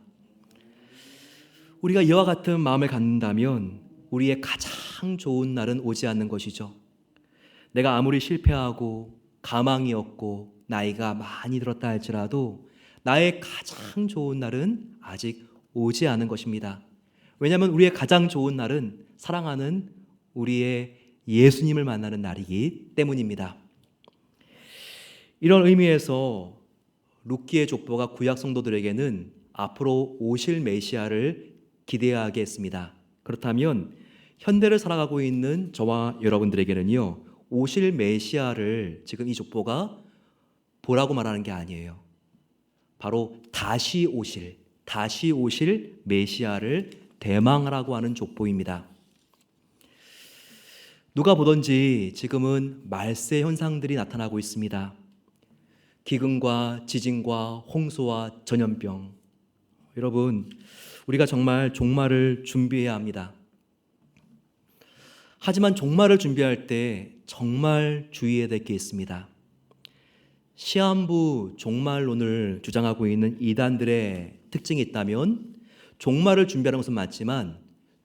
우리가 이와 같은 마음을 갖는다면 우리의 가장 좋은 날은 오지 않는 것이죠. 내가 아무리 실패하고 가망이 없고 나이가 많이 들었다 할지라도 나의 가장 좋은 날은 아직 오지 않은 것입니다. 왜냐하면 우리의 가장 좋은 날은 사랑하는 우리의 예수님을 만나는 날이기 때문입니다. 이런 의미에서 룻기의 족보가 구약 성도들에게는 앞으로 오실 메시아를 기대하게 했습니다. 그렇다면 현대를 살아가고 있는 저와 여러분들에게는요, 오실 메시아를 지금 이 족보가 보라고 말하는 게 아니에요. 바로 다시 오실 메시아를 대망하라고 하는 족보입니다. 누가 보든지 지금은 말세 현상들이 나타나고 있습니다. 기근과 지진과 홍수와 전염병. 여러분, 우리가 정말 종말을 준비해야 합니다. 하지만 종말을 준비할 때 정말 주의해야 될 게 있습니다. 시한부 종말론을 주장하고 있는 이단들의 특징이 있다면, 종말을 준비하는 것은 맞지만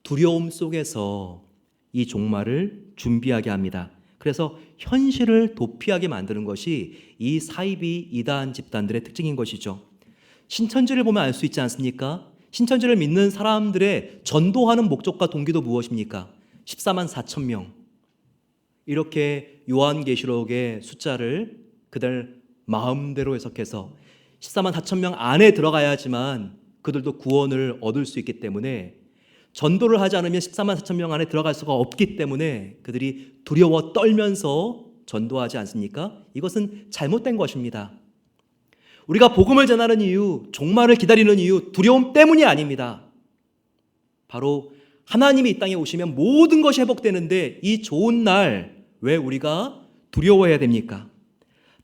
두려움 속에서 이 종말을 준비하게 합니다. 그래서 현실을 도피하게 만드는 것이 이 사이비 이단 집단들의 특징인 것이죠. 신천지를 보면 알 수 있지 않습니까? 신천지를 믿는 사람들의 전도하는 목적과 동기도 무엇입니까? 14만 4천 명. 이렇게 요한계시록의 숫자를 그들 마음대로 해석해서 14만 4천 명 안에 들어가야지만 그들도 구원을 얻을 수 있기 때문에, 전도를 하지 않으면 14만 4천 명 안에 들어갈 수가 없기 때문에 그들이 두려워 떨면서 전도하지 않습니까? 이것은 잘못된 것입니다. 우리가 복음을 전하는 이유, 종말을 기다리는 이유, 두려움 때문이 아닙니다. 바로 하나님이 이 땅에 오시면 모든 것이 회복되는데 이 좋은 날 왜 우리가 두려워해야 됩니까?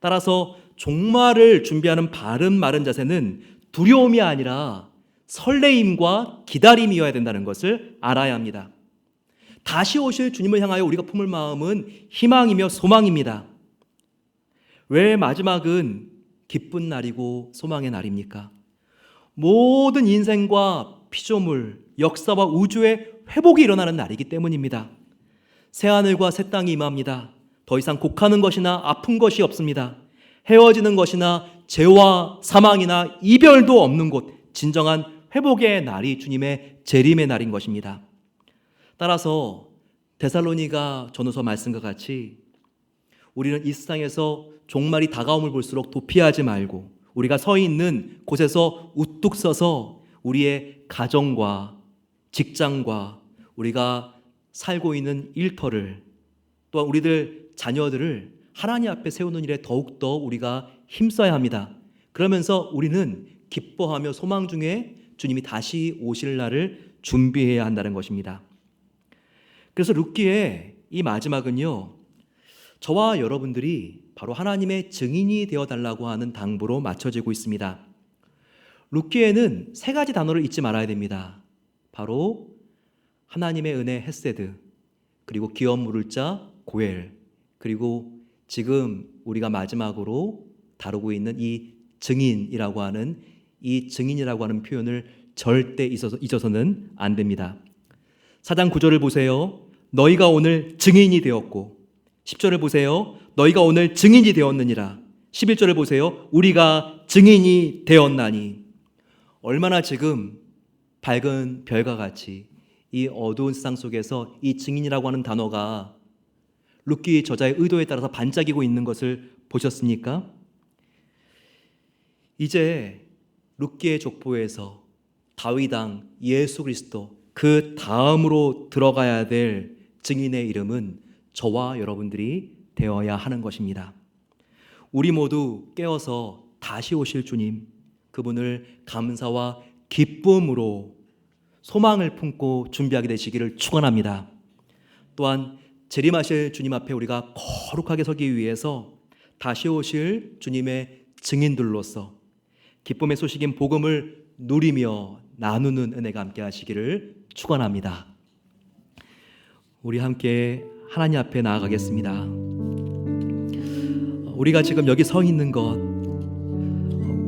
따라서 종말을 준비하는 바른 자세는 두려움이 아니라 설레임과 기다림이어야 된다는 것을 알아야 합니다. 다시 오실 주님을 향하여 우리가 품을 마음은 희망이며 소망입니다. 왜 마지막은 기쁜 날이고 소망의 날입니까? 모든 인생과 피조물, 역사와 우주의 회복이 일어나는 날이기 때문입니다. 새하늘과 새 땅이 임합니다. 더 이상 곡하는 것이나 아픈 것이 없습니다. 헤어지는 것이나 죄와 사망이나 이별도 없는 곳, 진정한 회복의 날이 주님의 재림의 날인 것입니다. 따라서 데살로니가 전후서 말씀과 같이 우리는 이 세상에서 종말이 다가옴을 볼수록 도피하지 말고 우리가 서 있는 곳에서 우뚝 서서 우리의 가정과 직장과 우리가 살고 있는 일터를 또한 우리들 자녀들을 하나님 앞에 세우는 일에 더욱더 우리가 힘써야 합니다. 그러면서 우리는 기뻐하며 소망 중에 주님이 다시 오실 날을 준비해야 한다는 것입니다. 그래서 룻기의 이 마지막은요, 저와 여러분들이 바로 하나님의 증인이 되어달라고 하는 당부로 맞춰지고 있습니다. 룻기에는 세 가지 단어를 잊지 말아야 됩니다. 바로 하나님의 은혜 헤세드, 그리고 기업 물을 자 고엘, 그리고 지금 우리가 마지막으로 다루고 있는 이 증인이라고 하는 표현을 절대 잊어서는 안 됩니다. 4장 9절을 보세요. 너희가 오늘 증인이 되었고, 10절을 보세요. 너희가 오늘 증인이 되었느니라. 11절을 보세요. 우리가 증인이 되었나니. 얼마나 지금 밝은 별과 같이 이 어두운 세상 속에서 이 증인이라고 하는 단어가 룻기 저자의 의도에 따라서 반짝이고 있는 것을 보셨습니까? 이제 룻기의 족보에서 다윗 왕 예수 그리스도 그 다음으로 들어가야 될 증인의 이름은 저와 여러분들이 되어야 하는 것입니다. 우리 모두 깨어서 다시 오실 주님, 그분을 감사와 기쁨으로 소망을 품고 준비하게 되시기를 축원합니다. 또한 재림하실 주님 앞에 우리가 거룩하게 서기 위해서 다시 오실 주님의 증인들로서 기쁨의 소식인 복음을 누리며 나누는 은혜가 함께 하시기를 축원합니다. 우리 함께 하나님 앞에 나아가겠습니다. 우리가 지금 여기 서 있는 것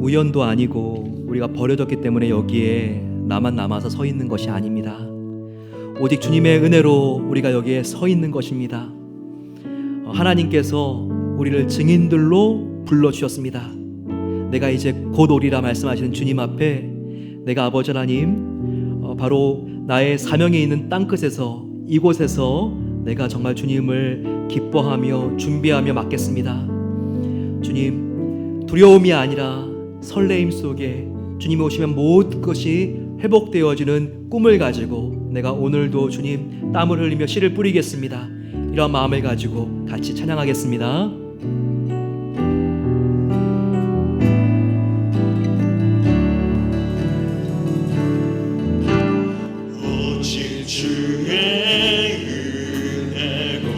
우연도 아니고 우리가 버려졌기 때문에 여기에 나만 남아서 서 있는 것이 아닙니다. 오직 주님의 은혜로 우리가 여기에 서 있는 것입니다. 하나님께서 우리를 증인들로 불러주셨습니다. 내가 이제 곧 오리라 말씀하시는 주님 앞에 내가 아버지 하나님 바로 나의 사명에 있는 땅끝에서 이곳에서 내가 정말 주님을 기뻐하며 준비하며 맡겠습니다. 주님, 두려움이 아니라 설레임 속에 주님이 오시면 모든 것이 회복되어지는 꿈을 가지고 내가 오늘도 주님 땀을 흘리며 씨를 뿌리겠습니다. 이런 마음을 가지고 같이 찬양하겠습니다. 오직 주의 은혜로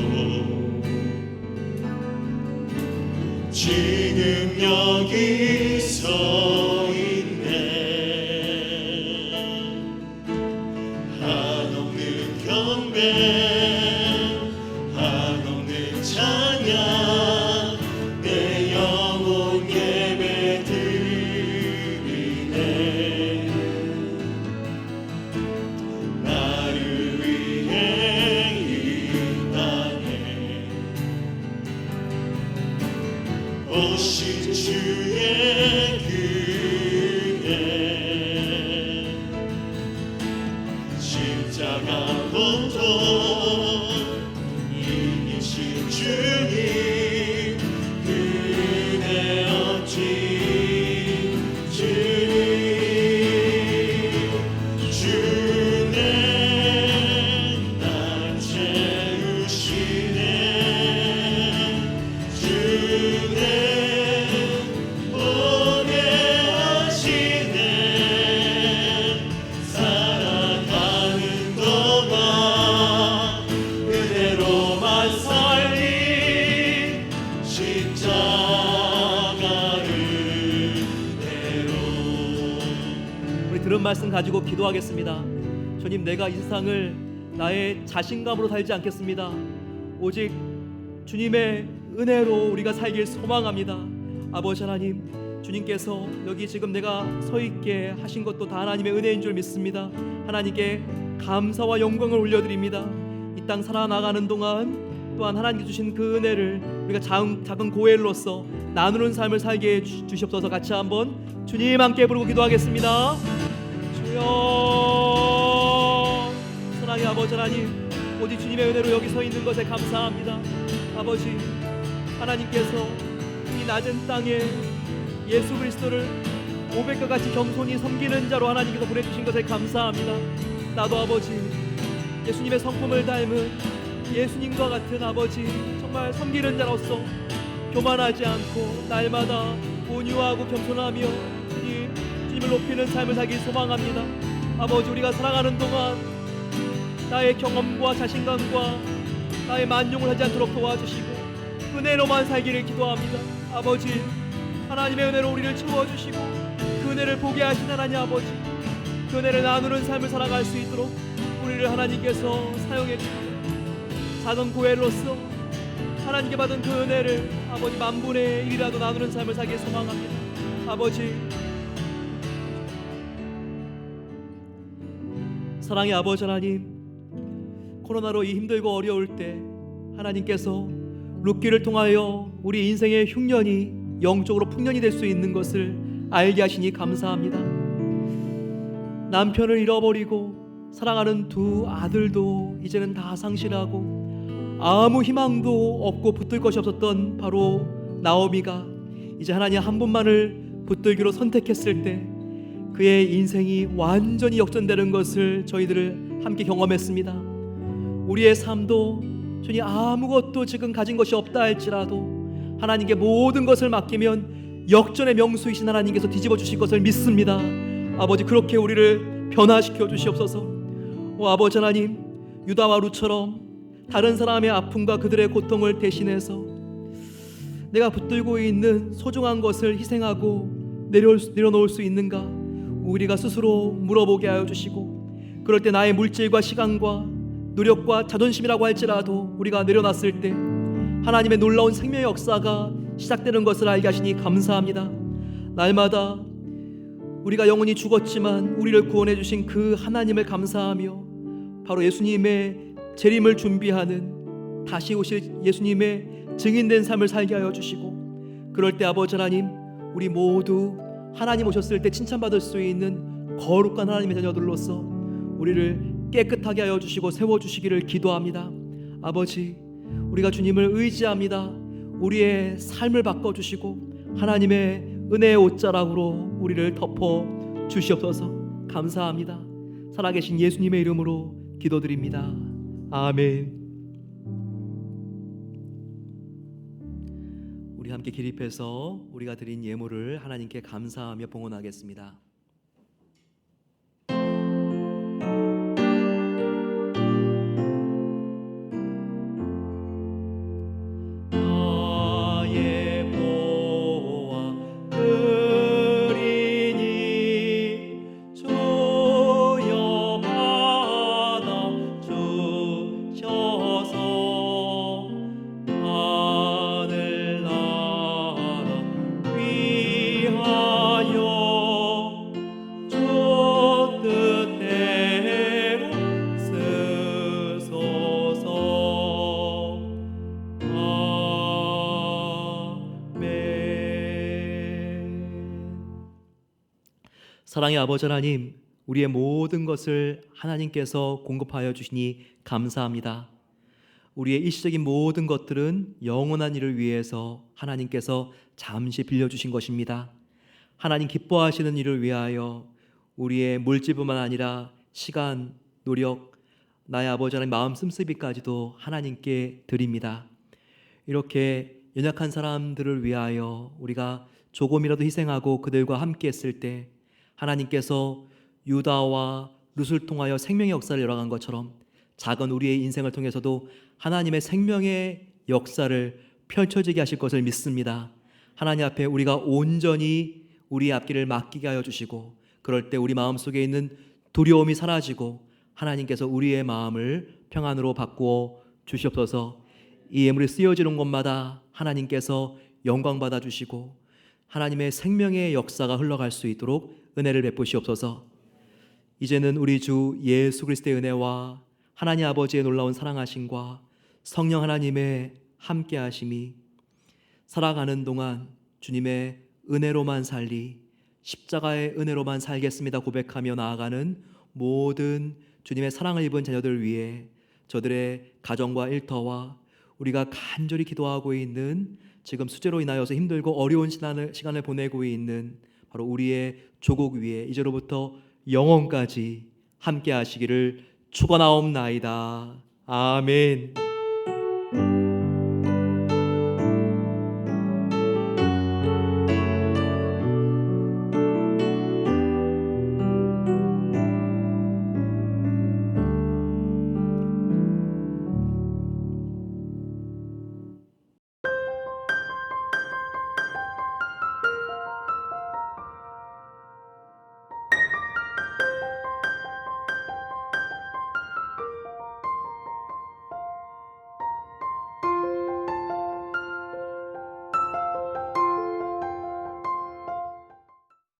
지금 여기 서 있네. 한없는 경배 한없는 찬양 내 영혼 예배 드리네. 나를 위해 이 땅에 오신 주의 그대 십자가 고통 이기신 주님 그대 어찌 주님 날 채우시네. 이런 말씀 가지고 기도하겠습니다. 주님, 내가 이 세상을 나의 자신감으로 살지 않겠습니다. 오직 주님의 은혜로 우리가 살길 소망합니다. 아버지 하나님, 주님께서 여기 지금 내가 서 있게 하신 것도 다 하나님의 은혜인 줄 믿습니다. 하나님께 감사와 영광을 올려드립니다. 이 땅 살아나가는 동안 또한 하나님께 주신 그 은혜를 우리가 작은 고엘로서 나누는 삶을 살게 해 주시옵소서. 같이 한번 주님 함께 부르고 기도하겠습니다. 주여, 사랑의 아버지 하나님, 오직 주님의 은혜로 여기 서 있는 것에 감사합니다. 아버지 하나님께서 이 낮은 땅에 예수 그리스도를 고백과 같이 겸손히 섬기는 자로 하나님께서 보내주신 것에 감사합니다. 나도 아버지 예수님의 성품을 닮은 예수님과 같은 아버지 정말 섬기는 자로서 교만하지 않고 날마다 온유하고 겸손하며 주님을 높이는 삶을 살길 소망합니다. 아버지, 우리가 살아가는 동안 나의 경험과 자신감과 나의 만용을 하지 않도록 도와주시고 은혜로만 살기를 기도합니다. 아버지, 하나님의 은혜로 우리를 채워주시고 그 은혜를 보게 하신 하나님 아버지, 그 은혜를 나누는 삶을 살아갈 수 있도록 우리를 하나님께서 사용해 주시고 작은 고엘로서 하나님께 받은 그 은혜를 아버지 만분의 1이라도 나누는 삶을 살길 소망합니다. 아버지, 사랑의 아버지 하나님, 코로나로 이 힘들고 어려울 때 하나님께서 룻기를 통하여 우리 인생의 흉년이 영적으로 풍년이 될 수 있는 것을 알게 하시니 감사합니다. 남편을 잃어버리고 사랑하는 두 아들도 이제는 다 상실하고 아무 희망도 없고 붙들 것이 없었던 바로 나오미가 이제 하나님 한 분만을 붙들기로 선택했을 때 그의 인생이 완전히 역전되는 것을 저희들을 함께 경험했습니다. 우리의 삶도 주님 아무것도 지금 가진 것이 없다 할지라도 하나님께 모든 것을 맡기면 역전의 명수이신 하나님께서 뒤집어 주실 것을 믿습니다. 아버지, 그렇게 우리를 변화시켜 주시옵소서. 아버지 하나님, 유다와 룻처럼 다른 사람의 아픔과 그들의 고통을 대신해서 내가 붙들고 있는 소중한 것을 희생하고 내려놓을 수 있는가 우리가 스스로 물어보게 하여 주시고, 그럴 때 나의 물질과 시간과 노력과 자존심이라고 할지라도 우리가 내려놨을 때 하나님의 놀라운 생명의 역사가 시작되는 것을 알게 하시니 감사합니다. 날마다 우리가 영원히 죽었지만 우리를 구원해 주신 그 하나님을 감사하며 바로 예수님의 재림을 준비하는 다시 오실 예수님의 증인된 삶을 살게 하여 주시고, 그럴 때 아버지 하나님, 우리 모두 하나님 오셨을 때 칭찬받을 수 있는 거룩한 하나님의 자녀들로서 우리를 깨끗하게 하여 주시고 세워주시기를 기도합니다. 아버지, 우리가 주님을 의지합니다. 우리의 삶을 바꿔주시고 하나님의 은혜의 옷자락으로 우리를 덮어 주시옵소서. 감사합니다. 살아계신 예수님의 이름으로 기도드립니다. 아멘. 우리 함께 기립해서 우리가 드린 예물을 하나님께 감사하며 봉헌하겠습니다. 사랑의 아버지 하나님, 우리의 모든 것을 하나님께서 공급하여 주시니 감사합니다. 우리의 일시적인 모든 것들은 영원한 일을 위해서 하나님께서 잠시 빌려주신 것입니다. 하나님 기뻐하시는 일을 위하여 우리의 물질뿐만 아니라 시간, 노력, 나의 아버지 하나님 마음 씀씀이까지도 하나님께 드립니다. 이렇게 연약한 사람들을 위하여 우리가 조금이라도 희생하고 그들과 함께 했을 때 하나님께서 유다와 룻을 통하여 생명의 역사를 열어간 것처럼 작은 우리의 인생을 통해서도 하나님의 생명의 역사를 펼쳐지게 하실 것을 믿습니다. 하나님 앞에 우리가 온전히 우리의 앞길을 맡기게 하여 주시고 그럴 때 우리 마음속에 있는 두려움이 사라지고 하나님께서 우리의 마음을 평안으로 바꾸어 주시옵소서. 이 예물이 쓰여지는 곳마다 하나님께서 영광 받아 주시고 하나님의 생명의 역사가 흘러갈 수 있도록 은혜를 베푸시옵소서. 이제는 우리 주 예수 그리스도의 은혜와 하나님 아버지의 놀라운 사랑하심과 성령 하나님의 함께하심이 살아가는 동안 주님의 은혜로만 살리, 십자가의 은혜로만 살겠습니다 고백하며 나아가는 모든 주님의 사랑을 입은 자녀들 위해 저들의 가정과 일터와 우리가 간절히 기도하고 있는 지금 수재로 인하여서 힘들고 어려운 시간을 보내고 있는 바로 우리의 조국 위에 이제로부터 영원까지 함께 하시기를 축원하옵나이다. 아멘.